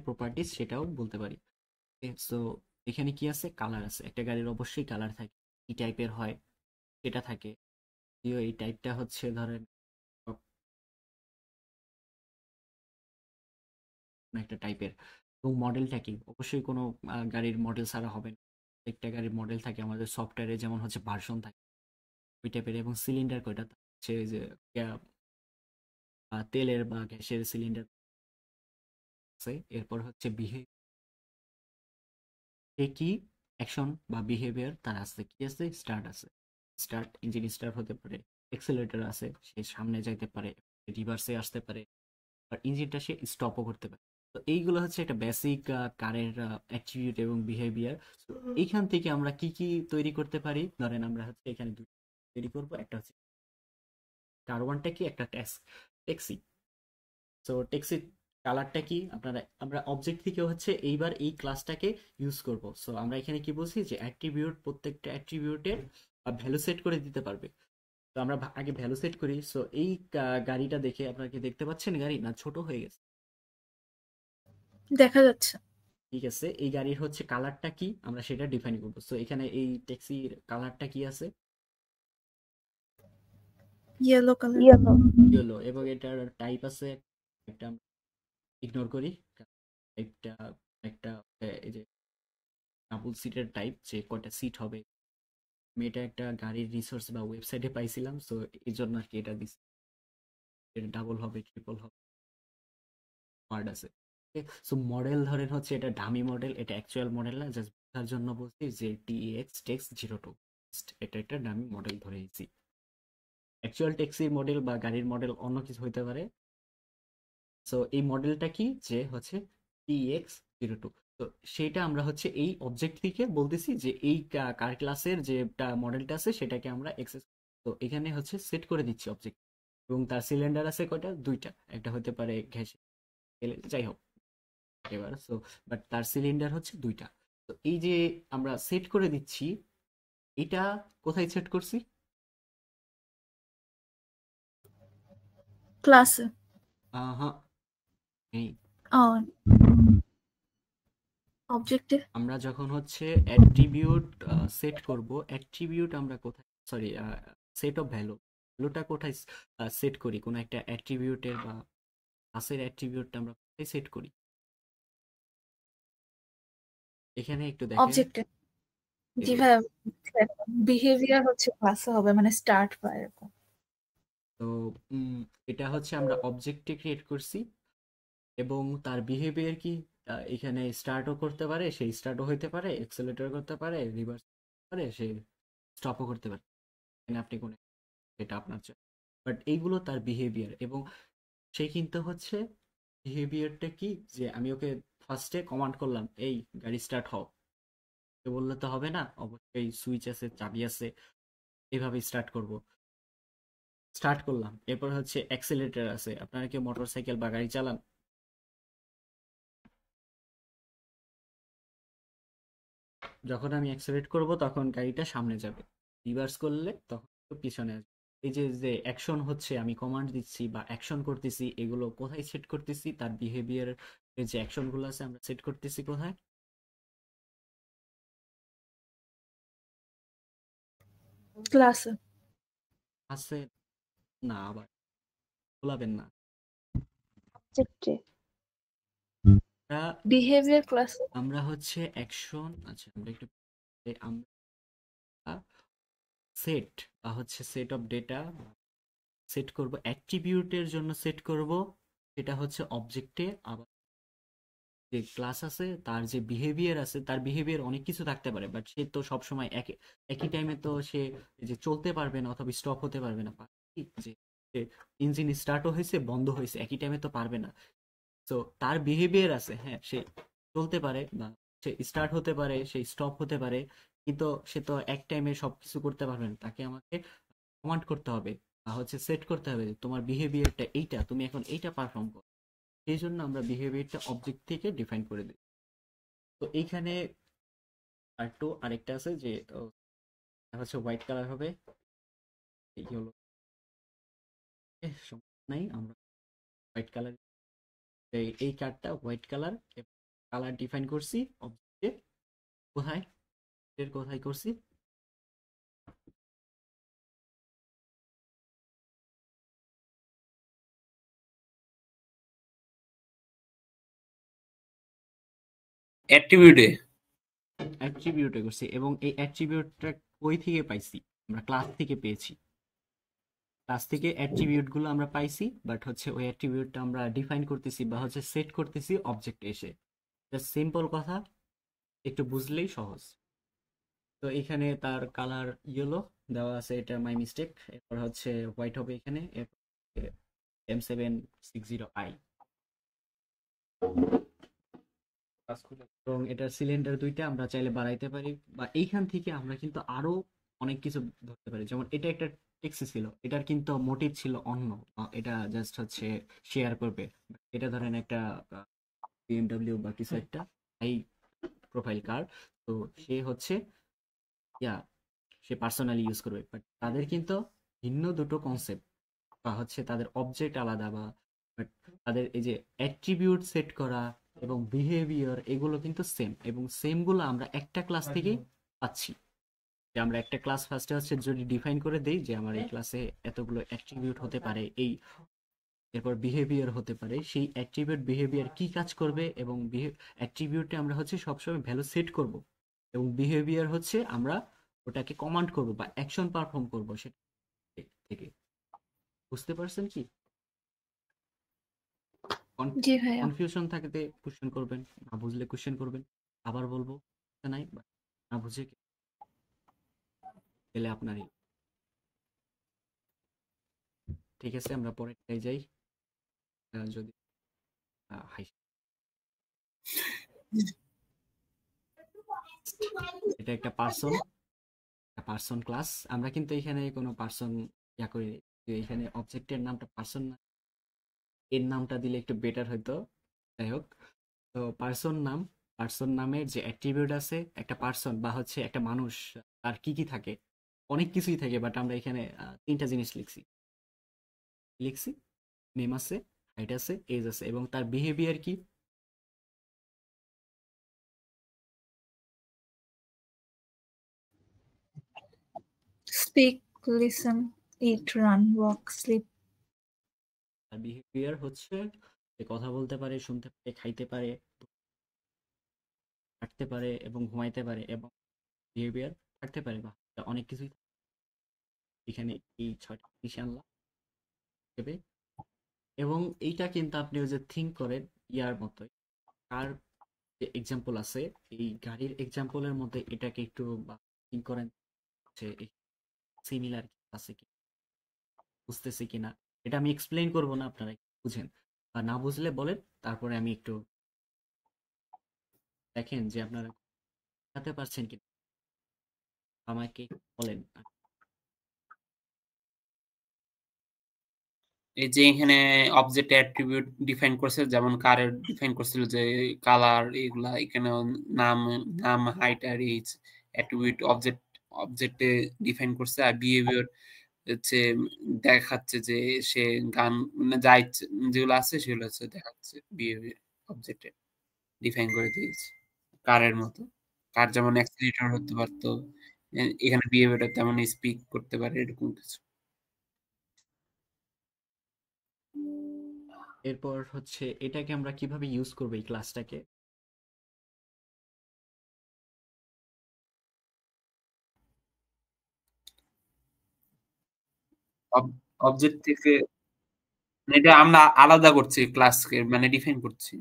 প্রপার্টিজ সেটাও বলতে পারি। সো এখানে কি আছে, কালার আছে। একটা গাড়ির অবশ্যই কালার থাকে, কি টাইপের হয় সেটা থাকে। যদিও এই টাইপটা হচ্ছে ধরেন কোনো একটা টাইপের, এবং মডেলটা কি, অবশ্যই কোনো গাড়ির মডেল ছাড়া হবে না। একটা গাড়ির মডেল থাকে আমাদের সফটওয়্যারে, যেমন হচ্ছে ভার্সন থাকে ওই টাইপের। এবং সিলিন্ডার কয়টা হচ্ছে যে তেলের বা গ্যাসের সিলিন্ডার আছে। এরপর হচ্ছে কি অ্যাকশন বা বিহেভিয়ার তার আছে, কি আছে, স্টার্ট আছে। স্টার্ট, ইঞ্জিন স্টার্ট হতে পারে। এক্সেলেটর আছে, সে সামনে যাইতে পারে, রিভার্সে আসতে পারে, আর ইঞ্জিনটা সে স্টপও করতে পারে। তো এইগুলো হচ্ছে একটা বেসিক কারের অ্যাট্রিবিউট এবং বিহেভিয়ার। এইখান থেকে আমরা কি কি তৈরি করতে পারি, ধরেন আমরা হচ্ছে এখানে দুটো তৈরি করবো। একটা হচ্ছে কার ওয়ানটা কি, একটা ট্যাক্সি। সো ট্যাক্সি কালারটা কি, আমরা অবজেক্ট থেকে হচ্ছে এইবার এই ক্লাসটাকে ইউজ করব। সো আমরা এখানে কি বলছি যে অ্যাট্রিবিউট, প্রত্যেকটা অ্যাট্রিবিউটের ভ্যালু সেট করে দিতে পারবে। তো আমরা আগে ভ্যালু সেট করি। সো এই গাড়িটা দেখে আপনারা কি দেখতে পাচ্ছেন গাড়ি না ছোট হয়ে গেছে? দেখা যাচ্ছে ঠিক আছে, এই গাড়ির হচ্ছে কালারটা কি আমরা সেটা ডিফাইন করবো। সো এখানে এই ট্যাক্সির কালারটা কি আছে, ইয়েলো কালার। ইয়েলো, এবং এটার টাইপ আছে একটা, ইগনোর করি টাইপটা। একটা এই যে ডাবল সিটের টাইপ, যে কয়টা সিট হবে। আমি এটা একটা গাড়ির রিসোর্স বা ওয়েবসাইটে পাইছিলাম, সো এই জন্য আর কি এটা দিছি। এটা ডাবল হবে, ট্রিপল হবে, ওয়ার্ড আছে। সো মডেল ধরেন হচ্ছে এটা ডামি মডেল, এটা অ্যাকচুয়াল মডেল না, জাস্ট বোঝার জন্য বলছি যে টিএক্স টেক্স 02, এটা একটা ডামি মডেল ধরে নিয়েছি। অ্যাকচুয়াল ট্যাক্সির মডেল বা গাড়ির মডেল অন্য কিছু হইতে পারে। সো এই মডেলটা কি, যে হচ্ছে TX02। তো সেটা আমরা হচ্ছে এই অবজেক্ট থেকে বলতেছি যে এই কার ক্লাসের যে মডেলটা আছে সেটাকে আমরা এক্সেস। তো এখানে হচ্ছে সেট করে দিচ্ছি অবজেক্ট। এবং তার সিলিন্ডার আছে কয়টা, দুইটা। একটা হতে পারে গ্যাস, যাই হোক এবার। সো বাট তার সিলিন্ডার হচ্ছে দুইটা। তো এই যে আমরা সেট করে দিচ্ছি, এটা কোথায় সেট করছি? ক্লাসে। হ্যাঁ, এই অবজেক্টে। আমরা যখন হচ্ছে অ্যাট্রিবিউট সেট করব, অ্যাট্রিবিউট আমরা কোথায়, সরি, সেট অফ ভ্যালুটা কোথায় সেট করি, কোনো একটা অ্যাট্রিবিউটের বা ক্লাসের অ্যাট্রিবিউটটা আমরা কোথায় সেট করি? এখানে একটু দেখেন। অবজেক্টে। জি ভাইয়া, বিহেভিয়ার হচ্ছে ক্লাসে হবে মানে স্টার্ট বা এরকম। তো এটা হচ্ছে আমরা অবজেক্টে ক্রিয়েট করছি, এবং তার বিহেভিয়ার কি, এখানে স্টার্টও করতে পারে, সে স্টার্টও হইতে পারে, এক্সেলেটর করতে পারে, রিভার্স পারে, সে স্টপও করতে পারে। এখানে আপনি কোন, এটা আপনার চাই, বাট এইগুলো তার বিহেভিয়ার। এবং সে কিন্তু হচ্ছে বিহেভিয়ারটা কি, যে আমি ওকে ফার্স্টে কমান্ড করলাম এই গাড়ি স্টার্ট হও, সে বললে তো হবে না, অবশ্যই সুইচ আছে, চাবি আছে, এভাবে স্টার্ট করব। স্টার্ট করলাম, এরপর হচ্ছে অ্যাক্সেলেটর আছে। আপনারা কি মোটরসাইকেল বা গাড়ি চালান? যখন আমি অ্যাক্সেলেরেট করব তখন গাড়িটা সামনে যাবে, রিভার্স করলে তখন একটু পিছনে আসবে। এই যে অ্যাকশন হচ্ছে, আমি কমান্ড দিচ্ছি বা অ্যাকশন করতেছি, এগুলো কোথায় সেট করতেছি? তার বিহেভিয়ার এর যে অ্যাকশনগুলো আছে আমরা সেট করতেছি কোথায়? ক্লাসে আছে না, আবার বলাবেন না। অবজেক্টে আমরা বিহেভিয়ার ক্লাসে আমরা হচ্ছে অ্যাকশন, আচ্ছা আমরা একটু আমরা সেট বা হচ্ছে সেট অফ ডেটা সেট করব, অ্যাট্রিবিউটের জন্য সেট করব, সেটা হচ্ছে অবজেক্টে। আবার যে ক্লাস আছে তার যে বিহেভিয়ার আছে, তার বিহেভিয়ার অনেক কিছু থাকতে পারে, বাট সে তো সবসময় একই টাইমে তো সে যে চলতে পারবে না অথবা স্টপ হতে পারবে না। কি যে ইঞ্জিন স্টার্টও হয়েছে বন্ধ হয়েছে একই টাইমে তো পারবে না। তো তার বিহেভিয়ার আছে, হ্যাঁ সে চলতে পারে বা সে স্টার্ট হতে পারে, সে স্টপ হতে পারে, কিন্তু সে তো এক টাইমে সবকিছু করতে পারবে না। তাকে আমাকে কমান্ড করতে হবে বা হচ্ছে সেট করতে হবে যে তোমার বিহেভিয়ারটা এইটা, তুমি এখন এইটা পারফর্ম করো। সেই জন্য আমরা বিহেভিয়ারটা অবজেক্ট থেকে ডিফাইন করে দিই। তো এইখানে আরেকটা আছে যে হচ্ছে হোয়াইট কালার হবে, এই হলো সমস্যা নাই, আমরা হোয়াইট কালার এই কার্ডটা হোয়াইট কালার কালার ডিফাইন করছি অবজেক্টে। কোথায় এর কোথায় করছি? অ্যাট্রিবিউটে। অ্যাট্রিবিউটে করছি, এবং এই অ্যাট্রিবিউটটা কই থেকে পাইছি? আমরা ক্লাস থেকে পেয়েছি। ক্লাস থেকে অ্যাট্রিবিউটগুলো আমরা পাইছি, বাট হচ্ছে ওই অ্যাট্রিবিউটটা আমরা ডিফাইন করতেছি বা হচ্ছে সেট করতেছি অবজেক্টে এসে। জাস্ট সিম্পল কথা, একটু বুঝলেই সহজ। তো এখানে তার কালার ইয়েলো দেওয়া আছে, এটা মাই মিস্টেক। এরপর হচ্ছে হোয়াইট হবে এখানে, এরপর M760i, এবং এটার সিলিন্ডার দুইটা আমরা চাইলে বাড়াইতে পারি, বা এইখান থেকে আমরা কিন্তু আরো অনেক কিছু ধরতে পারি। যেমন এটা একটা ট্যাক্সি ছিল, এটার কিন্তু মোটিভ ছিল অন্য, এটা জাস্ট হচ্ছে শেয়ার করবে। এটা ধরেন একটা BMW বা কিছু একটা হাই প্রোফাইল কার, তো সে হচ্ছে ইয়া সে পার্সোনালি ইউজ করবে, বাট তাদের কিন্তু ভিন্ন দুটো কনসেপ্ট বা হচ্ছে তাদের অবজেক্ট আলাদা, বা বাট তাদের এই যে অ্যাট্রিবিউট সেট করা এবং বিহেভিয়ার এগুলো কিন্তু সেম, এবং সেমগুলো আমরা একটা ক্লাস থেকেই পাচ্ছি। যে আমরা একটা ক্লাস ফার্স্টে হচ্ছে যদি ডিফাইন করে দেই যে আমার এই ক্লাসে এতগুলো অ্যাট্রিবিউট হতে পারে, এই এরপর বিহেভিয়ার হতে পারে, সেই অ্যাট্রিবিউট বিহেভিয়ার কি কাজ করবে, এবং অ্যাট্রিবিউটে আমরা হচ্ছে সবসময় ভ্যালু সেট করব, এবং বিহেভিয়ার হচ্ছে আমরা ওটাকে কমান্ড করব বা অ্যাকশন পারফর্ম করব সেটা থেকে। বুঝতে পারছেন কি? জি ভাইয়া। কনফিউশন থাকতে কোশ্চেন করবেন, না বুঝলে কোশ্চেন করবেন, আবার বলবো নাই, না বুঝে গেলে আপনারই। ঠিক আছে, আমরা পরেরটাই যাই। যদি হাই, এটা একটা পার্সন ক্লাস। আমরা কিন্তু এখানে কোনো পার্সন ইয়া করি, এখানে অবজেক্টের নামটা পার্সন না, এর নামটা দিলে একটু বেটার হতো। যাই হোক, তো পার্সন নামের যে অ্যাট্রিবিউট আছে, একটা পার্সন বা হচ্ছে একটা মানুষ, তার কি কি থাকে? অনেক কিছুই থাকে, বাট আমরা এখানে তিনটা জিনিস লিখছি, নেম আছে, হাইট আছে, এজ আছে, এবং তার বিহেভিয়ার কি? স্পিক, লিসেন, ইট, রান, ওয়াক, স্লিপ। তার বিহেভিয়ার হচ্ছে সে কথা বলতে পারে, শুনতে পারে, খাইতে পারে, হাঁটতে পারে এবং ঘুমাইতে পারে, এবং বিহেভিয়ার থাকতে পারে বা অনেক কিছুই। এখানে এই 6টা জিনিস আনলাম ভেবে, এবং এইটা কিন্তু আপনি ওই যে থিঙ্ক করেন ইয়ার মতোই। কার যে এক্সাম্পল আছে, এই গাড়ির এক্সাম্পলের মধ্যে এটাকে একটু থিঙ্ক করেন যে সিমিলার আছে কি, বুঝতেছি কিনা। এটা আমি এক্সপ্লেইন করবো না, আপনারা বুঝেন, বা না বুঝলে বলেন, তারপরে আমি একটু দেখেন যে আপনারা বুঝতে পারছেন কিনা, আমাকে বলেন। এই যে এখানে অবজেক্ট অ্যাট্রিবিউট ডিফাইন করছে, যেমন কারের ডিফাইন করছিল যে কালার, এগুলা এখানে নাম হাইট আর এজ অ্যাট্রিবিউট অবজেক্টে ডিফাইন করছে। আর বিহেভিয়ার হচ্ছে দেখাচ্ছে যে সে গান মানে যা ইচ্ছে যেগুলো আছে সেগুলো হচ্ছে দেখাচ্ছে বিহেভিয়ার অবজেক্টে ডিফাইন করে দিয়েছে কারের মতো। কার যেমন অ্যাক্সিলেটর হতে পারতো, এখানে বিহেভিয়ারটা তেমন স্পিক করতে পারে এরকম কিছু। এরপর হচ্ছে এটাকে আমরা কিভাবে ইউজ করবো এই ক্লাসটাকে? অবজেক্ট থেকে এটা আমরা আলাদা করছি ক্লাসকে মানে ডিফাইন করছি।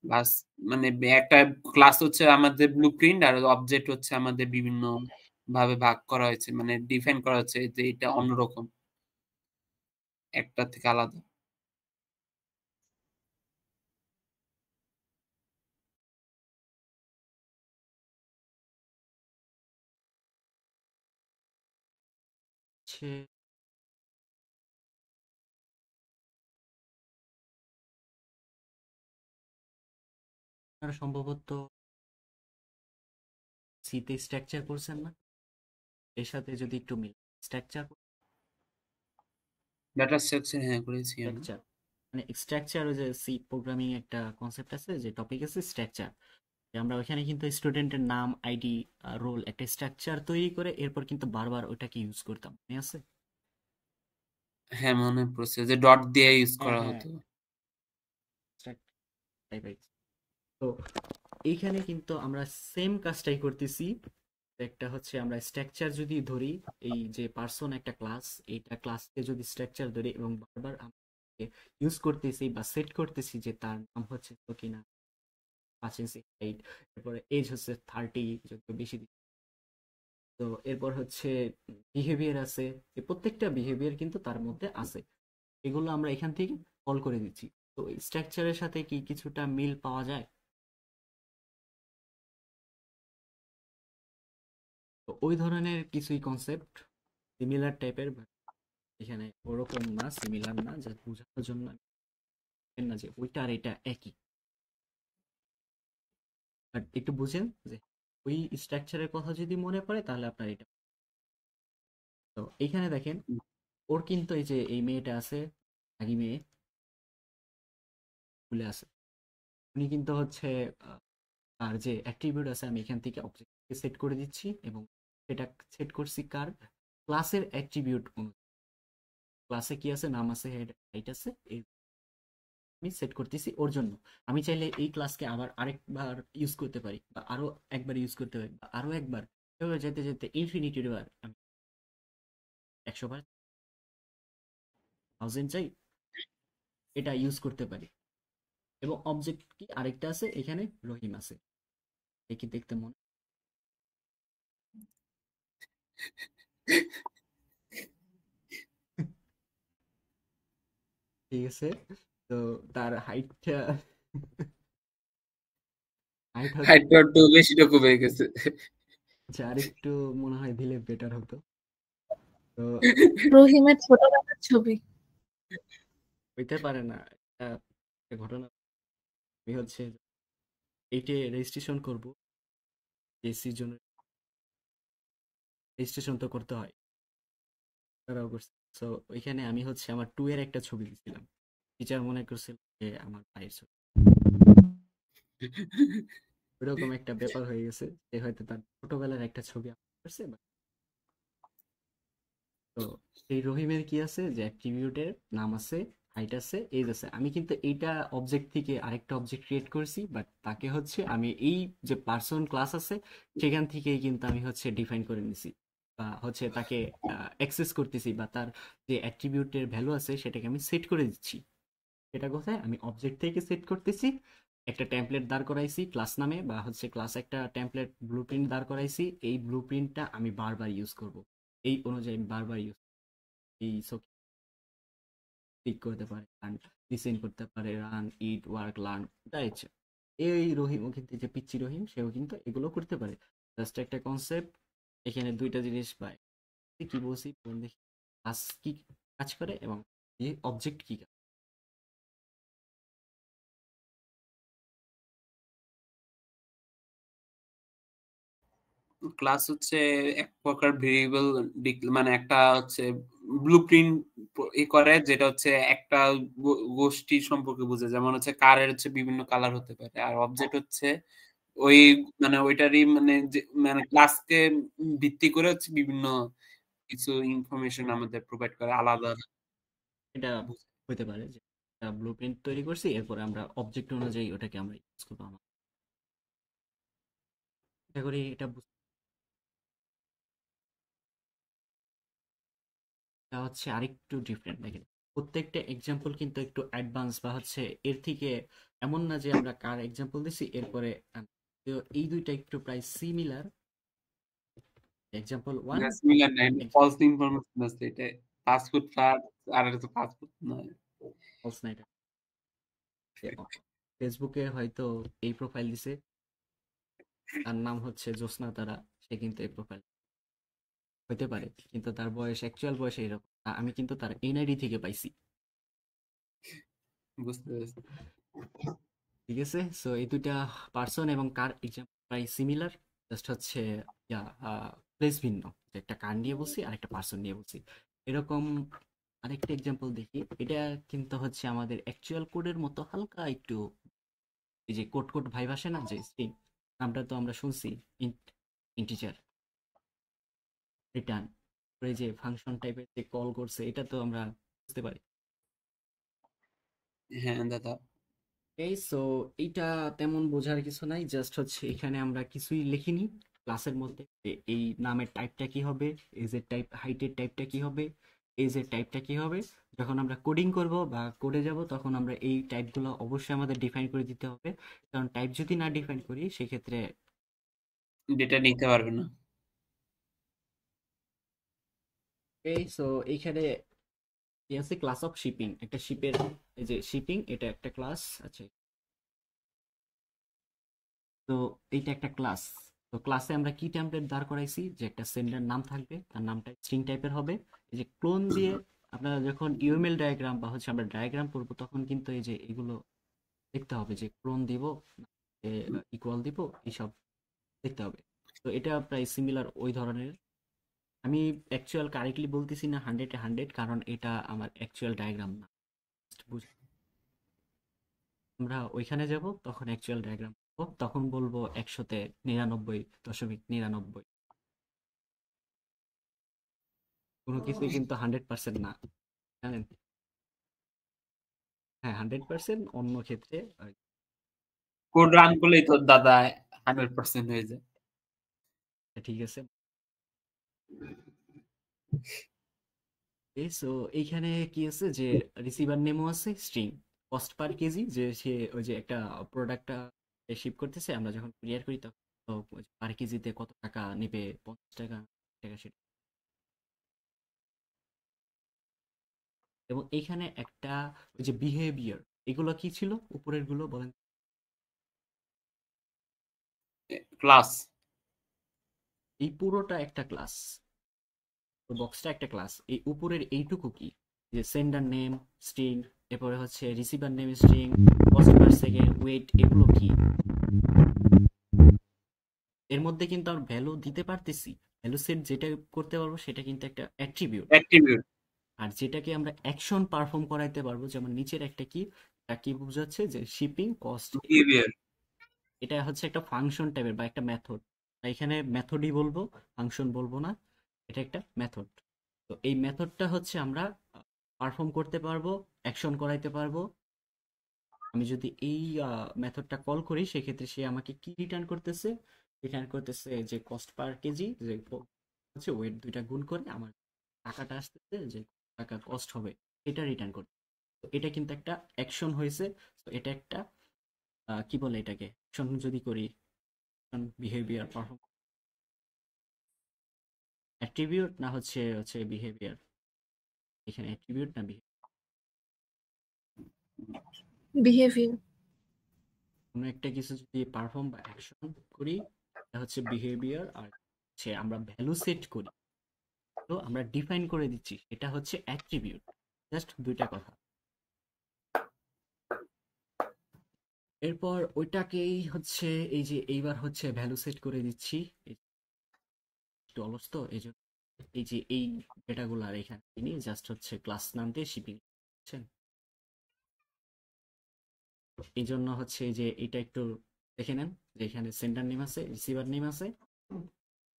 ক্লাস মানে একটা ক্লাস হচ্ছে আমাদের ব্লুপ্রিন্ট আর অবজেক্ট হচ্ছে আমাদের বিভিন্ন ভাবে ভাগ করা হয়েছে মানে ডিফাইন করা হচ্ছে যে এটা অন্যরকম একটা থেকে আলাদা। হচ্ছে আপনারা সম্ভবত সিতে স্ট্রাকচার করছেন না? এর সাথে যদি একটু মিল স্ট্রাকচার ডাটা স্ট্রাকচার হ্যাঁ করেছি আমি। স্ট্রাকচার মানে স্ট্রাকচার, ওই যে সি প্রোগ্রামিং একটা কনসেপ্ট আছে, যে টপিক আছে স্ট্রাকচার। আমরা ওখানে কিন্তু স্টুডেন্টের নাম, আইডি, রোল একটা স্ট্রাকচার তৈরি করে এরপর কিন্তু বারবার ওটাকে ইউজ করতাম, মনে আছে? হ্যাঁ মনে পড়ছে যে ডট দিয়ে ইউজ হ্যাঁ করা হ্যাঁ, হতো। তো এইখানে কিন্তু আমরা সেম কাজটাই করতেছি। একটা হচ্ছে আমরা স্ট্রাকচার যদি ধরি, এই যে পার্সন একটা ক্লাস, এইটা ক্লাসকে যদি স্ট্রাকচার ধরি এবং বারবার আমরা ইউজ করতেছি বা সেট করতেছি যে তার নাম হচ্ছে সকিনা, 5 ইঞ্চি হাইট, এরপরে এজ হচ্ছে 30, যত বেশি তো এরপর হচ্ছে বিহেভিয়ার আছে, এই প্রত্যেকটা বিহেভিয়ার কিন্তু তার মধ্যে আছে, এগুলো আমরা এখান থেকে কল করে দিচ্ছি। তো স্ট্রাকচারের সাথে কি কিছুটা মিল পাওয়া যায়? তো ওই ধরনের কিছুই কনসেপ্ট সিমিলার টাইপের, এখানে ওরকম না, সিমিলার না, যা বোঝানোর জন্য না যে ওইটা আর এটা একই, বাট একটু বুঝেন যে ওই স্ট্রাকচারের কথা যদি মনে পড়ে তাহলে আপনার এটা। তো এইখানে দেখেন ওর কিন্তু এই যে এই মেয়েটা আছে, আগি মেয়ে ভুলে আছে, উনি কিন্তু হচ্ছে আর যে অ্যাট্রিবিউট আছে আমি এখান থেকে অবজেক্টকে সেট করে দিচ্ছি এবং সেটা সেট করছি কার ক্লাসের অ্যাট্রিবিউট অনুযায়ী। ক্লাসে কি আছে, নাম আছে, হেড হাইট আছে, এই আমি সেট করতেছি ওর জন্য। আমি চাইলে এই ক্লাসকে আবার আরেকবার ইউজ করতে পারি বা আরো একবার ইউজ করতে পারি বা আরো একবার, এভাবে যেতে যেতে ইনফিনিটি বার আমি 100 বার, 1000 চাই, এটা ইউজ করতে পারি। এবং অবজেক্ট কি আরেকটা আছে এখানে, রহিম আছে, কি দেখতে মনে ঠিক আছে? তো তার হাইটটা হাইট হচ্ছে হাইটটা একটু বেশিটুকু হয়ে গেছে। আরেকটু মনে হয় দিলে বেটার হতো। তো রহিমের ছোটবেলার ছবি। হইতে পারে না, এটা একটা ঘটনা। আমি হচ্ছে এইটে রেজিস্ট্রেশন করব, এসির জন্য রেজিস্ট্রেশন তো করতে হয়, তারাও করছে। সো ওইখানে আমি হচ্ছে আমার 2 এর একটা ছবি দিছিলাম, টিচার মনে করছিল যে আমার ভাইয়ের ছবি, ওইরকম একটা ব্যাপার হয়ে গেছে যে হয়তো তার ছোটবেলার একটা ছবি আপলোড করছে। তো এই রহিমের কি আছে, যে অ্যাট্রিবিউটের নাম আছে, হাইট আছে, এজ আছে। আমি কিন্তু এইটা অবজেক্ট থেকে আরেকটা অবজেক্ট ক্রিয়েট করছি, বাট তাকে হচ্ছে আমি এই যে পার্সন ক্লাস আছে সেখান থেকেই কিন্তু আমি হচ্ছে ডিফাইন করে নিছি বা হচ্ছে তাকে অ্যাক্সেস করতেছি, বা তার যে অ্যাট্রিবিউটের ভ্যালু আছে সেটাকে আমি সেট করে দিচ্ছি। সেটা কোথায়, আমি অবজেক্ট থেকে সেট করতেছি, একটা টেমপ্লেট দাঁড় করাইছি ক্লাস নামে, বা হচ্ছে ক্লাস একটা টেমপ্লেট ব্লুপ্রিন্ট দাঁড় করাইছি, এই ব্লুপ্রিন্টটা আমি বারবার ইউজ করব, এই অনুযায়ী আমি বারবার ইউজ, এই ক্লিক করতে পারে, রান ডিসেন্ড করতে পারে, রান, ইট, ওয়ার্ক, লার্ন, যা ইচ্ছে। এই রহিমও কিন্তু, যে পিচ্চি রহিম, সেও কিন্তু এগুলো করতে পারে। জাস্ট একটা কনসেপ্ট, এখানে দুইটা জিনিস পায়, কি বলছি বল দেখি, ক্লাস কি কাজ করে এবং এই অবজেক্ট কি কাজ। ক্লাস হচ্ছে এক প্রকার ভেরিয়েবল মানে একটা হচ্ছে ব্লুপ্রিন্ট করে, যেটা হচ্ছে একটা গোষ্ঠী সম্পর্কে বোঝে। যেমন হচ্ছে কারের হচ্ছে বিভিন্ন কালার হতে পারে, আর অবজেক্ট হচ্ছে ওই মানে ওইটারই মানে ক্লাসকে ভিত্তি করে হচ্ছে বিভিন্ন কিছু ইনফরমেশন আমাদের প্রোভাইড করে আলাদা। এটা হতে পারে যে ব্লুপ্রিন্ট তৈরি করছি, এরপরে আমরা অবজেক্ট অনুযায়ী ওটাকে আমরা ইউজ করবো। আশা করি এটা হচ্ছে আরেকটু ডিফারেন্ট। দেখেন প্রত্যেকটা এক্সাম্পল কিন্তু একটু অ্যাডভান্স বা হচ্ছে এর থেকে এমন না যে আমরা কার এক্সাম্পল দিছি এরপরে তো এই দুইটা একটু প্রায় সিমিলার। এক্সাম্পল ওয়ান সিমিলার নাই, ফলস ইনফরমেশন আছে। এটা ফাস্টফুড ফ্রাড, আর এটা তো ফাস্টফুড নয়। ফলস না, এটা ফেসবুকে হয়তো এই প্রোফাইল দিছে, তার নাম হচ্ছে জ্যোৎস্না তারা, সে কিন্তু এই প্রোফাইল হতে পারে, কিন্তু তার বয়স অ্যাকচুয়াল বয়স এইরকম। আমি কিন্তু তার এনআইডি থেকে পাইছি। বুঝতে পেরেছি। ঠিক আছে, সো এই দুইটা পার্সন এবং কার এক্সাম্পল প্রায় সিমিলার, জাস্ট হচ্ছে প্লেস ভিন্ন। একটা কার নিয়ে বলছি আর একটা পার্সন নিয়ে বলছি। এরকম আরেকটা এক্সাম্পল দেখি। এটা কিন্তু হচ্ছে আমাদের অ্যাকচুয়াল কোডের মতো হালকা একটু, এই যে কোড কোড ভাইব আসে না, যে স্ট্রিং নামটা তো আমরা শুনছি, ইন্টিজার রিটার্ন করে যে ফাংশন টাইপের যে কল করছে, এটা তো আমরা বুঝতে পারি। হ্যাঁ দাদা। এই সো এইটা তেমন বোঝার কিছু নাই, জাস্ট হচ্ছে এখানে আমরা কিছুই লিখিনি ক্লাসের মধ্যে যে এই নামের টাইপটা কি হবে, এজের টাইপ, হাইটের টাইপটা কি হবে, এজের টাইপটা কি হবে। যখন আমরা কোডিং করব বা কোডে যাব তখন আমরা এই টাইপগুলো অবশ্যই আমাদের ডিফাইন করে দিতে হবে, কারণ টাইপ যদি না ডিফাইন করি সেক্ষেত্রে ডেটা নিতে পারবে না। এই সো এইখানে কি আছে, ক্লাস অফ শিপিং, একটা শিপের, এই যে শিপিং এটা একটা ক্লাস আছে। তো এইটা একটা ক্লাস। তো ক্লাসে আমরা কি টেমপ্লেট দাঁড় করাইছি, যে একটা সেন্ডার নাম থাকবে, তার নামটা স্ট্রিং টাইপের হবে। এই যে ক্লোন দিয়ে আপনারা যখন ইউএমএল ডায়াগ্রাম বা হচ্ছে আমরা ডায়াগ্রাম করবো তখন কিন্তু এই যে এগুলো দেখতে হবে, যে ক্লোন দিব, ইকুয়াল দিব, এইসব দেখতে হবে। তো এটা প্রায় সিমিলার ওই ধরনের। আমি অ্যাকচুয়াল কারেক্টলি বলতেছি না 100-100, কারণ এটা আমার অ্যাকচুয়াল ডায়াগ্রাম না। আমরা ওইখানে যাব তখন অ্যাকচুয়াল ডায়াগ্রাম তখন বলবো 100-99.99। কোনো কিছুই কিন্তু 100% না, জানেন। হ্যাঁ 100% অন্য ক্ষেত্রে কোড রান করলেই তো দাদা 100% হয়ে যায়। ঠিক আছে। সো এইখানে কি আছে, যে রিসিভার নেমও আছে, স্ট্রিং, কস্ট পার কেজি, যে সে ওই যে একটা প্রোডাক্টটা শিপ করতেছে, আমরা যখন ক্লিয়ার করি তখন পার কেজিতে কত টাকা নেবে, 50 টাকা সেটা। এবং এইখানে একটা ওই যে বিহেভিয়ার, এগুলো কি ছিল উপরের গুলো বলেন। ক্লাস, এই পুরোটা একটা ক্লাস, বক্সটা একটা ক্লাস। এই উপরের এইটুকু কি, যে সেন্ডার নেম স্ট্রিং, এরপরে হচ্ছে receiver name string, cost per second, wait, এগুলো কি? এর মধ্যে কিন্তু আমরা ভ্যালু দিতে পারতেছি। ভ্যালু সেট যেটা করতে পারবো সেটা কিন্তু একটা অ্যাট্রিবিউট, আর যেটাকে আমরা অ্যাকশন পারফর্ম করাইতে পারবো, যেমন নিচের একটা কি, এটা কি বোঝাচ্ছে, যে শিপিং কস্ট, বিহেভিয়ার। এটা হচ্ছে একটা ফাংশন টাইপের বা একটা মেথড। এখানে মেথডই বলবো, ফাংশন বলবো না, এটা একটা মেথড। তো এই মেথডটা হচ্ছে আমরা পারফর্ম করতে পারবো, অ্যাকশন করাইতে পারবো। আমি যদি এই মেথডটা কল করি সেক্ষেত্রে সে আমাকে কি রিটার্ন করতেছে, রিটার্ন করতেছে যে কস্ট পার কেজি, যে হচ্ছে ওয়েট দুইটা গুণ করে আমার টাকাটা আসতেছে, যে টাকা কস্ট হবে এটা রিটার্ন করতে। তো এটা কিন্তু একটা অ্যাকশন হয়েছে। তো এটা একটা কি বলে এটাকে, অ্যাকশন যদি করি, বিহেভিয়ার পারফর্ম, অ্যাট্রিবিউট না হচ্ছে হচ্ছে বিহেভিয়ার, এখানে অ্যাট্রিবিউট না বিহেভিয়ার। কোনো একটা কিছু যদি পারফর্ম বা অ্যাকশন করি এটা হচ্ছে বিহেভিয়ার, আর হচ্ছে আমরা ভ্যালু সেট করি, তো আমরা ডিফাইন করে দিচ্ছি, এটা হচ্ছে অ্যাট্রিবিউট। জাস্ট দুইটা কথা। এরপর ওইটাকেই হচ্ছে এই যে এইবার হচ্ছে ভ্যালু সেট করে দিচ্ছি, একটু অলস তো এই জন্য এই যে এই ডেটাগুলো আর এখানে নিয়ে জাস্ট হচ্ছে ক্লাস নাম দিয়ে শিপিং, বুঝছেন? এই জন্য হচ্ছে যে এটা একটু দেখে নেন যে এখানে সেন্ডার নেম আছে, রিসিভার নেম আছে,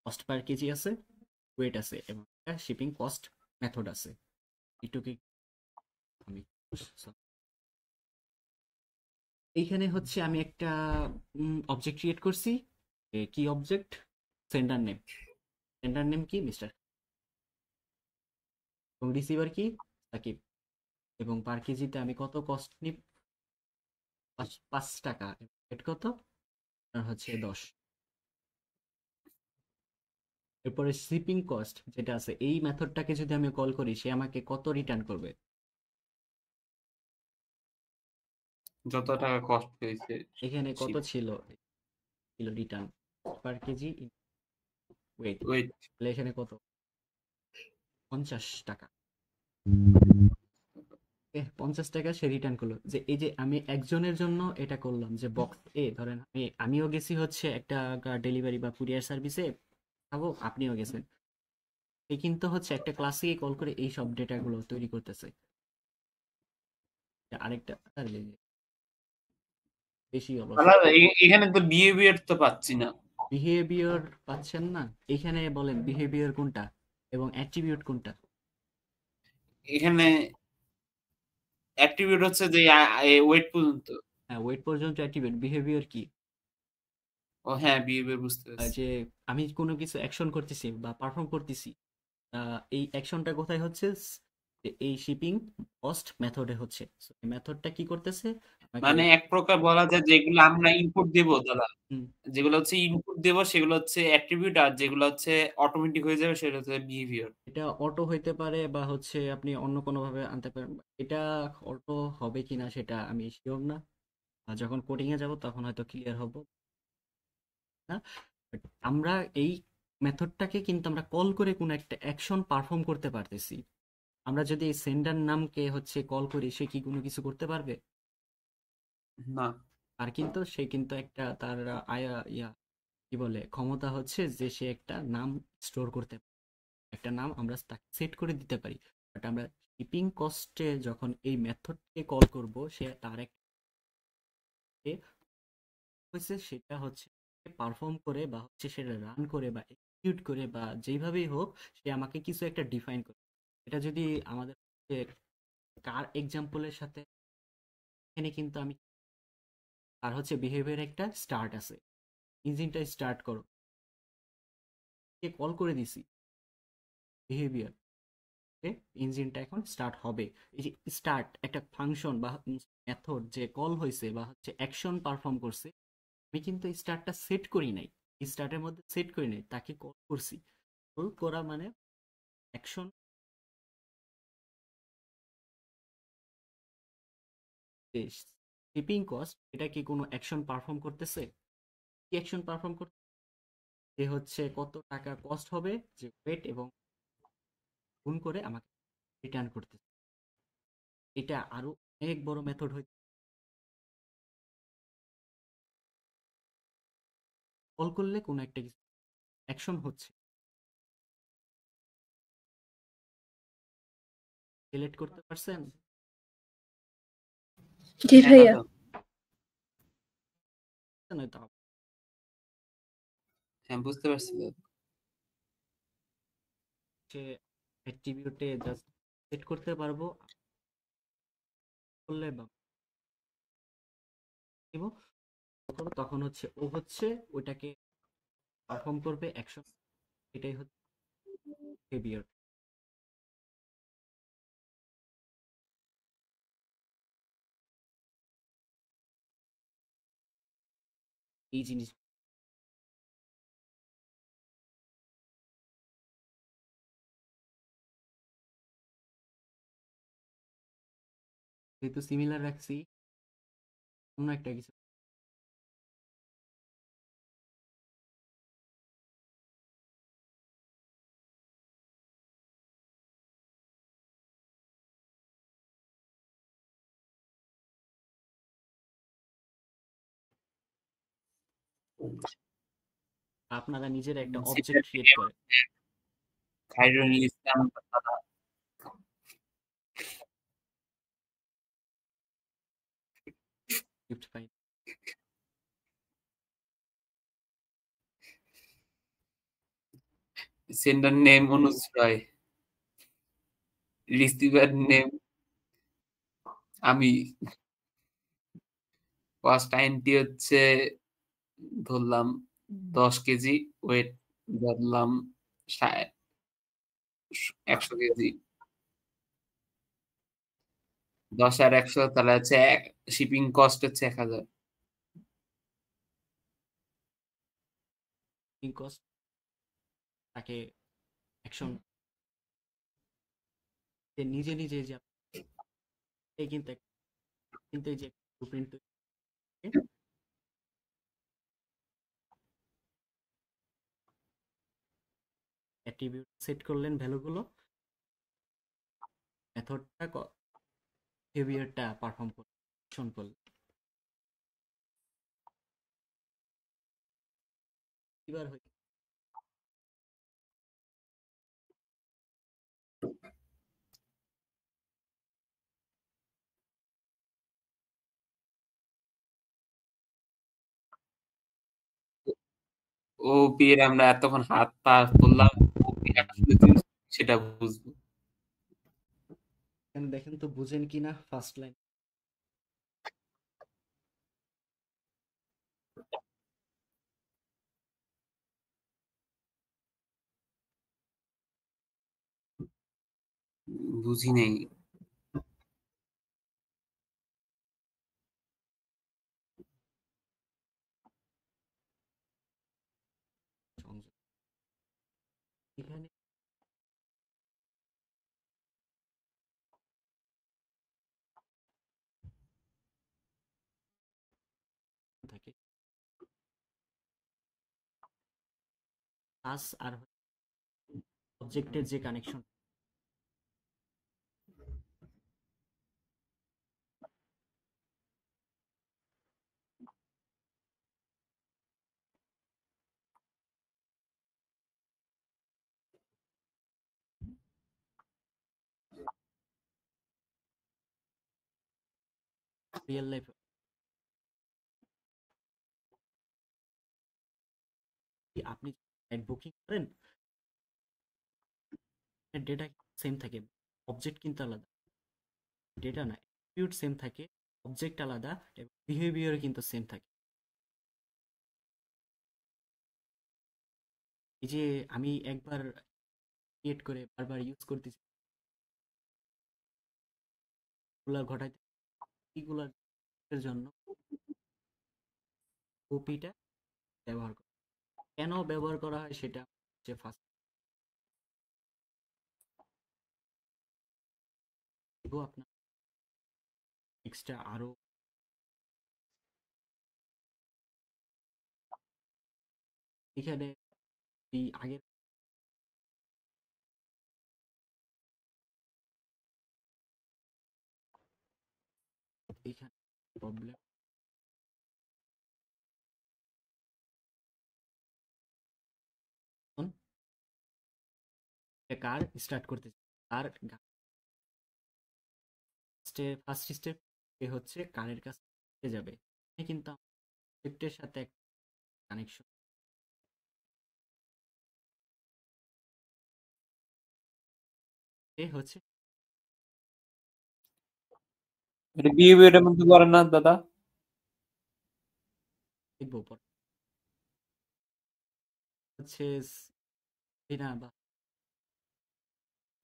কস্ট পার কেজি আছে, ওয়েট আছে এবং একটা শিপিং কস্ট মেথড আছে। এটুকু আমি এইখানে হচ্ছে আমি একটা অবজেক্ট ক্রিয়েট করছি। কি object? Sender name. Sender name কি? মিস্টার। এবং রিসিভার কি? সাকিব। এবং পার কেজিতে আমি কত কস্ট নিব? 5 টাকা। রেট কত? আর হচ্ছে 10। এরপরে শিপিং কস্ট যেটা আছে, এই মেথডটাকে যদি আমি কল করি সে আমাকে কত রিটার্ন করবে? যত টাকা কস্ট হয়েছে এখানে কত ছিল রিটার্ন পার কেজি ওয়েট, ওয়েট। তাহলে এখানে কত? 50 টাকা। 50 টাকা সে রিটার্ন করলো। যে এই যে আমি একজনের জন্য এটা করলাম যে বক্স এ ধরেন আমিও গেছি হচ্ছে একটা ডেলিভারি বা কুরিয়ার সার্ভিসে খাবো, আপনিও গেছেন, সে কিন্তু হচ্ছে একটা ক্লাসে কল করে এই সব ডেটাগুলো তৈরি করতেছে। আরেকটা বেশি অলস। এখানে তো বিহেভিয়ার তো পাচ্ছি না। বিহেভিয়ার পাচ্ছেন না? এখানে বলেন বিহেভিয়ার কোনটা এবং অ্যাট্রিবিউট কোনটা? এখানে অ্যাট্রিবিউট হচ্ছে যে ওয়েট পর্যন্ত। হ্যাঁ, ওয়েট পর্যন্ত অ্যাট্রিবিউট। বিহেভিয়ার কি? ও হ্যাঁ, বিহেভিয়ার বুঝতে পারছি। যে আমি কোনো কিছু অ্যাকশন করতেছি বা পারফর্ম করতেছি, এই অ্যাকশনটা কোথায় হচ্ছে? যে এই শিপিং কস্ট মেথডে হচ্ছে। So, এই মেথডটা কি করতেছে? আমাকে মানে এক প্রকার বলা যায় যেগুলো আমরা ইনপুট দেব দাদা, হুম, যেগুলো হচ্ছে ইনপুট দেব সেগুলো হচ্ছে অ্যাট্রিবিউট, আর যেগুলো হচ্ছে অটোমেটিক হয়ে যাবে সেটা হচ্ছে বিহেভিয়ার। এটা অটো হইতে পারে বা হচ্ছে আপনি অন্য কোনোভাবে আনতে পারেন। এটা অটো হবে কিনা সেটা আমি শিওর না। যখন কোডিং এ যাব তখন হয়তো ক্লিয়ার হব না। But আমরা এই মেথডটাকে কিন্তু আমরা কল করে কোনো একটা অ্যাকশন পারফর্ম করতে পারতেছি। আমরা যদি এই সেন্ডার নামকে হচ্ছে কল করি, সে কি কোনো কিছু করতে পারবে? না। আর কিন্তু সে কিন্তু একটা তার কি বলে ক্ষমতা হচ্ছে যে সে একটা নাম স্টোর করতে পারে, একটা নাম আমরা তাকে সেট করে দিতে পারি। বাট আমরা শিপিং কস্টে যখন এই মেথডকে কল করব, সে তার একটা হয়েছে সেটা হচ্ছে পারফর্ম করে বা হচ্ছে সেটা রান করে বা এক্সিকিউট করে বা যেইভাবেই হোক সে আমাকে কিছু একটা ডিফাইন করে। এটা যদি আমাদের কার এক্সাম্পলের সাথে, এখানে কিন্তু আমি আর হচ্ছে বিহেভিয়ার একটা স্টার্ট আছে, ইঞ্জিনটা স্টার্ট করো, কল করে দিছি বিহেভিয়ার, ইঞ্জিনটা এখন স্টার্ট হবে। এই যে স্টার্ট একটা ফাংশন বা মেথড যে কল হয়েছে বা হচ্ছে অ্যাকশন পারফর্ম করছে, আমি কিন্তু স্টার্টটা সেট করি নাই, স্টার্টের মধ্যে সেট করি নাই, তাকে কল করছি। কল করা মানে অ্যাকশন। শিপিং কস্ট এটা কি কোনো অ্যাকশন পারফর্ম করতেছে? কি অ্যাকশন পারফর্ম করতে? যে হচ্ছে কত টাকা কস্ট হবে যে ওয়েট এবং গুণ করে আমাকে রিটার্ন করতেছে। এটা আরো অনেক বড় মেথড হইতে, কল করলে কোনো একটা কিছু অ্যাকশন হচ্ছে, সিলেক্ট করতে পারছেন? জি হ্যাঁ ভাইয়া। দাদা, নয়তো হ্যাঁ বুঝতে পারছি দাদা। হচ্ছে অ্যাট্রিবিউটে জাস্ট সেট করতে পারবো করলে বা দিব, তখন হচ্ছে ও হচ্ছে ওইটাকে পারফর্ম করবে অ্যাকশন। এটাই হচ্ছে বিহেভিয়ার। এই জিনিস যেহেতু সিমিলার রাখছি, অন্য একটা কিছু আপনারা নিজেরা একটা অবজেক্ট ক্রিয়েট করে খায়রুল ইসলাম দাদা গিফট পাই সেন্ডার নেম অনুজ রয়, রিসিভার নেম আমি। ফার্স্ট আইনটি হচ্ছে ধরলাম 10 কেজি, ওয়েট ধরলাম 100 কেজি। 10 আর 100 তাহলে হচ্ছে শিপিং কস্ট হচ্ছে 1000। কস্ট তাকে অ্যাকশন নিজে নিজে যে এই কিন্তু কিন্তু এই যে ব্লুপ্রিন্ট অ্যাট্রিবিউট সেট করলেন ভ্যালুগুলো, মেথডটা বিহেভিয়ারটা পারফর্ম করলেন, অ্যাকশন করলেন। এবার ও বিয়ের আমরা এতক্ষণ হাত পা তুললাম, ও কি আসলে জিনিস সেটা বুঝবো। দেখেন তো বুঝেন কিনা ফার্স্ট লাইন। বুঝি নেই। সংযোগ এখানে থাকে ক্লাস আর অবজেক্টের যে কানেকশন রিয়েল লাইফ আপনি বুকিং করেন ডেটা সেম থাকে, অবজেক্ট কিন্তু আলাদা। ডেটা না, অ্যাট্রিবিউট সেম থাকে, অবজেক্ট আলাদা এবং বিহেভিয়ার কিন্তু সেম থাকে। এই যে আমি একবার ক্রিয়েট করে বারবার ইউজ করতেছি এগুলা ঘটাইতে, এগুলার জন্য ওপিটা ব্যবহার করা। কেন ব্যবহার করা হয় সেটা হচ্ছে ফার্স্ট আপনার এক্সট্রা আরো এখানে এই আগের এখানে প্রবলেম কার স্টার্ট করতে কার ফার্স্ট স্টেপ হচ্ছে কারের কাছে যাবে, কিন্তু অবজেক্টের সাথে কানেকশন হচ্ছে এটা বিহেভিয়ারের মধ্যে পড়ে না দাদা? দেখবো পরে হচ্ছে না বা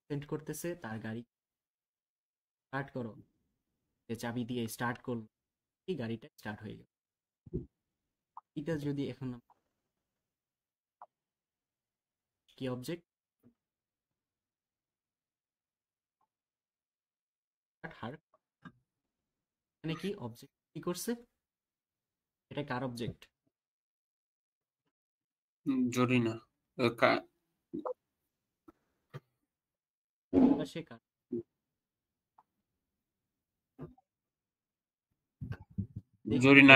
সেন্ড করতেছে তার গাড়ি স্টার্ট করো, যে চাবি দিয়ে স্টার্ট করলো এই গাড়িটা স্টার্ট হয়ে গেল। এটা যদি এখন কি অবজেক্ট হার এখানে কি অবজেক্ট কি করছে, এটা কার অবজেক্ট? জরি না সে কার জরি না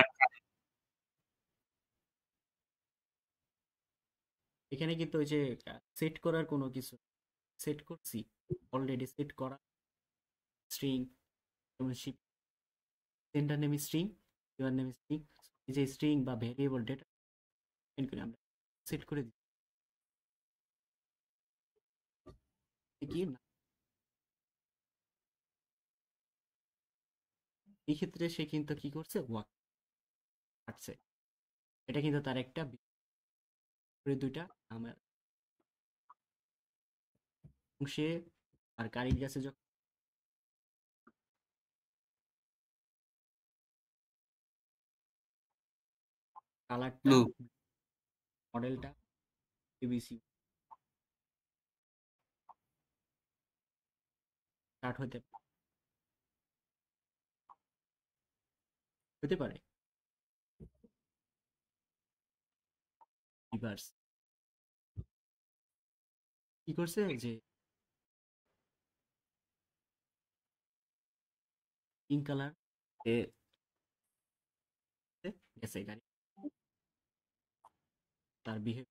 এখানে কিন্তু ওই যে সেট করার কোনো কিছু সেট করছি, অলরেডি সেট করা স্ট্রিং, যেমন ship centre name string, receiver name string, এই যে স্ট্রিং বা ভেরিয়েবল ডেটা করে আমরা সেট করে দিই কি না, এই ক্ষেত্রে সে কিন্তু কি করছে, ওয়াক কাটছে। এটা কিন্তু তার একটা দুইটা আমার সে আর গাড়ির কাছে যখন কালারটা ব্লু মডেলটা এবিসি স্টার্ট হতে পারে রিভার্স কি করছে যে পিঙ্ক কালার এ গেছে গাড়ি, তার বিহেভ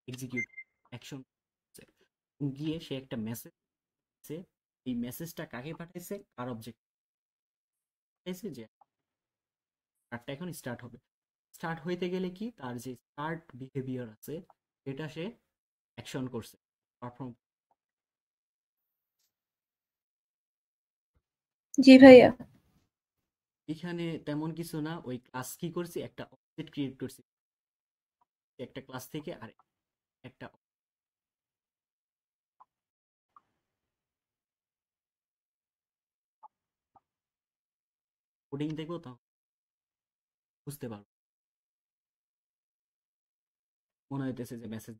এক্সিকিউট অ্যাকশন গিয়ে সে একটা মেসেজ, এই মেসেজটা কাকে পাঠাইছে, কার অবজেক্ট পাঠাইছে যে কারটা এখন স্টার্ট হবে। স্টার্ট হইতে গেলে কি তার যে স্টার্ট বিহেভিয়ার আছে এটা সে অ্যাকশন করছে, পারফর্ম। জি ভাইয়া। এখানে তেমন কিছু না, ওই ক্লাস কি করছি, একটা অবজেক্ট ক্রিয়েট করছি একটা ক্লাস থেকে আর একটা কোডিং দেখবো, তখন বুঝতে পারবো, মনে হইতেছে যে মেসেজ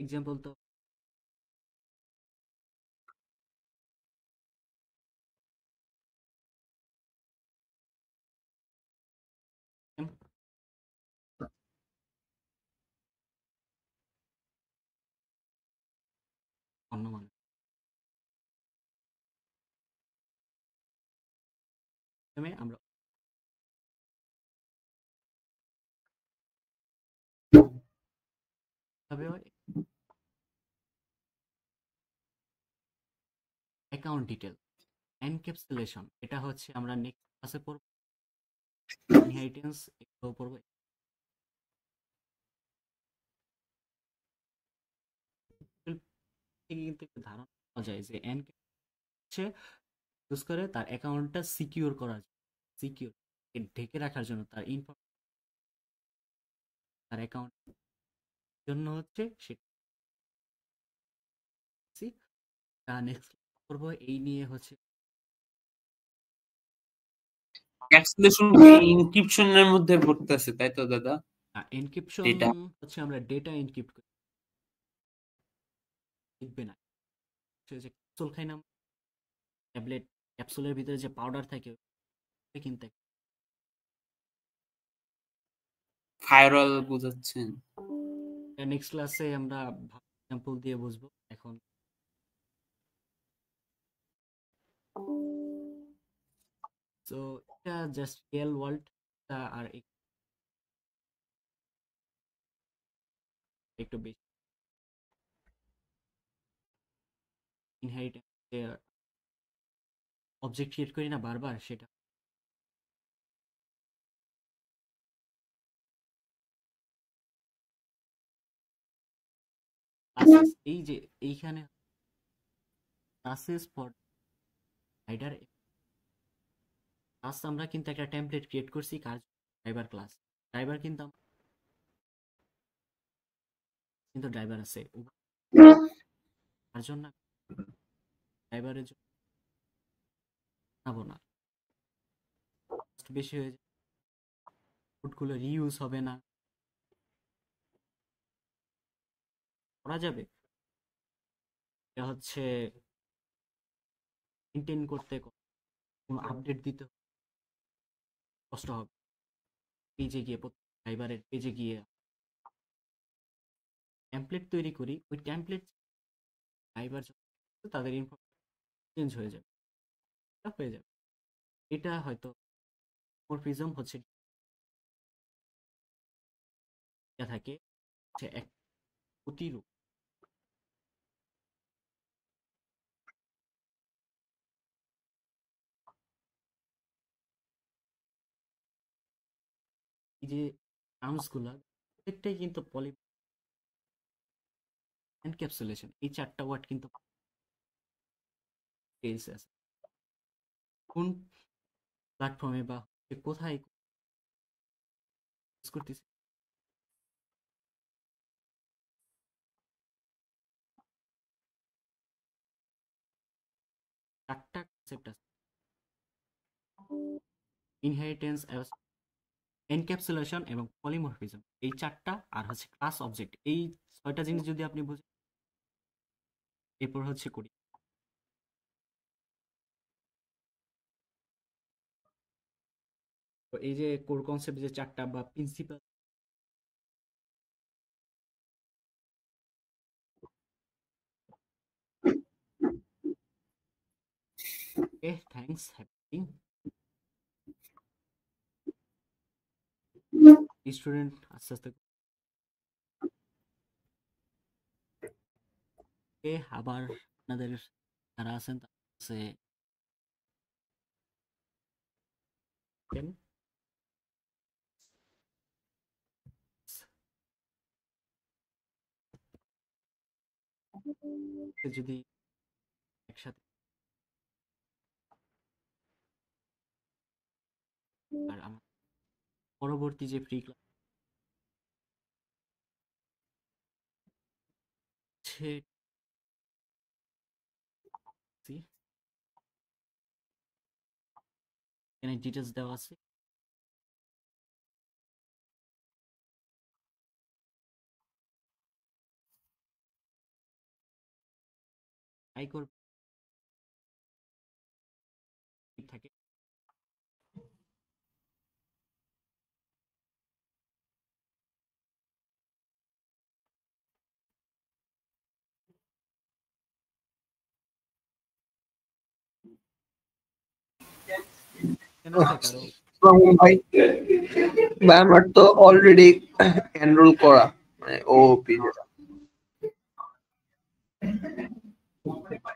এক্সাম্পল তো অন্য মানুষ আমরা অ্যাকাউন্ট ডিটেল এনক্যাপসুলেশন, এটা হচ্ছে আমরা নেক্সট ক্লাসে পড়ব, ইনহেরিটেন্স এগুলো পড়ব। থেকে কিন্তু একটা ধারণা পাওয়া যায় যে হচ্ছে ইউজ করে তার অ্যাকাউন্টটা সিকিউর করার জন্য, সিকিউর ঢেকে রাখার জন্য, তার ইনফরমেশন তার অ্যাকাউন্ট জন্য হচ্ছে সেটা নেক্সট করব এই নিয়ে হচ্ছে এক্সপ্লেনেশন এনক্রিপশনের মধ্যে পড়তেছে তাই তো দাদা? এনক্রিপশন ডেটা হচ্ছে আমরা ডেটা এনক্রিপ্ট করি, লিখবে না যে ক্যাপসুল খাই না ট্যাবলেট, ক্যাপসুলের ভিতরে যে পাউডার থাকে কিন্তু ফায়ারওয়াল বোঝাচ্ছেন। নেক্সট ক্লাসে আমরা এক্সাম্পল দিয়ে বুঝবো। এখন তো এটা জাস্ট রিয়েল ওয়ার্ল্ড আর একটু বেশি ইনহেরিটেন্স অবজেক্ট ক্রিয়েট করি না বারবার, সেটা এই যে এইখানে ক্লাসেস ফর রাইডার ক্লাস আমরা কিন্তু একটা টেমপ্লেট ক্রিয়েট করছি কার ড্রাইভার ক্লাস, ড্রাইভার কিন্তু ড্রাইভার আছে তার জন্য ড্রাইভারের জন্য বানাবো না, cost বেশি হয়ে যাবে, ফুডগুলো রিইউজ হবে না। করা যাবে, এটা হচ্ছে মেনটেন করতে কোনো আপডেট দিতে কষ্ট হবে। পেজে গিয়ে ড্রাইভারের পেজে গিয়ে টেমপ্লেট তৈরি করি, ওই টেমপ্লেট ড্রাইভার তাদের ইনফরমেশন চেঞ্জ হয়ে যাবে, এটা হয়ে যাবে। এটা হয়তো মরফিজম হচ্ছে যা থাকে হচ্ছে এক প্রতিরূপ। এই যে টার্মসগুলো প্রত্যেকটাই কিন্তু পলি এনক্যাপসুলেশন, এই চারটা ওয়ার্ড কিন্তু ডিটেইলস আছে কোন প্ল্যাটফর্মে বা কোথায় ইউজ করতেছি। চারটা কনসেপ্ট আছে, ইনহেরিটেন্স, এনক্যাপসুলেশন এবং পলিমরফিজম, এই চারটা, আর হচ্ছে ক্লাস অবজেক্ট। এই ছয়টা জিনিস যদি আপনি বুঝেন, এরপর হচ্ছে করি। তো এই যে কোর কনসেপ্ট যে চারটা বা principal, okay thanks, happy student আস্তে আস্তে আবার আপনাদের যারা আছেন তার কাছে যদি একসাথে, আর আমার পরবর্তী যে ফ্রি ক্লাস এখানে ডিটেলস দেওয়া আছে, ট্রাই করবে থাকে। কেন আছে কারো ভাই ভাই আমার তো অলরেডি এনরোল করা, মানে ওপি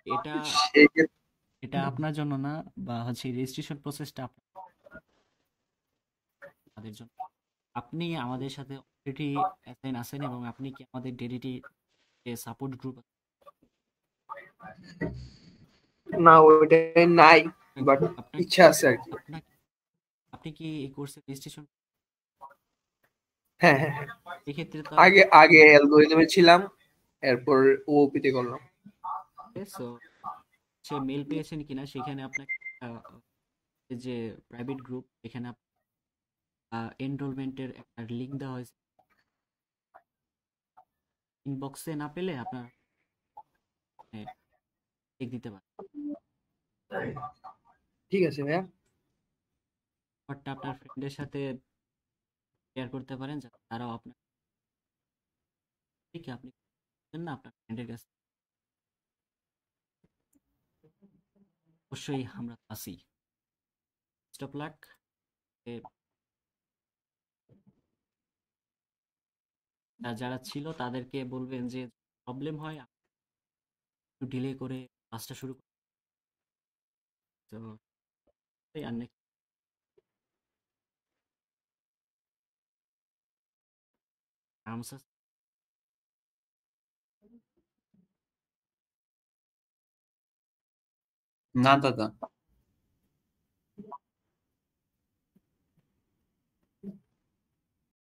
যেটা এটা এটা আপনার জন্য না, বা হচ্ছে রেজিস্ট্রেশন প্রসেসটা আপনাদের জন্য। আপনি আমাদের সাথে অলরেডি অ্যাসাইন আছেন এবং আপনি কি আমাদের ডেডিটি সাপোর্ট গ্রুপ না ওইটাই নাই, বাট আপনার ইচ্ছা আছে আর কি। আপনি কি এই কোর্সে রেজিস্ট্রেশন? হ্যাঁ হ্যাঁ হ্যাঁ, এক্ষেত্রে তো আগে আগে অ্যালগরিদমে ছিলাম, এরপর ওপিতে করলাম। সো সে মেল পেয়েছেন কিনা সেখানে আপনাকে যে প্রাইভেট গ্রুপ, এখানে এনরোলমেন্টের একটা লিংক দেওয়া হয়েছে, ইনবক্সে না পেলে আপনার চেক দিতে পারেন। ঠিক আছে ভাইয়া, ব্যাপারটা আপনার ফ্রেন্ডের সাথে শেয়ার করতে পারেন যাতে তারাও আপনার ঠিক আপনি না আপনার ফ্রেন্ডের কাছে অবশ্যই আমরা আছি। Best of luck. যারা ছিল তাদেরকে বলবেন যে প্রবলেম হয় একটু ডিলে করে ক্লাসটা শুরু করতে। তো আর নেক্সট না দাদা।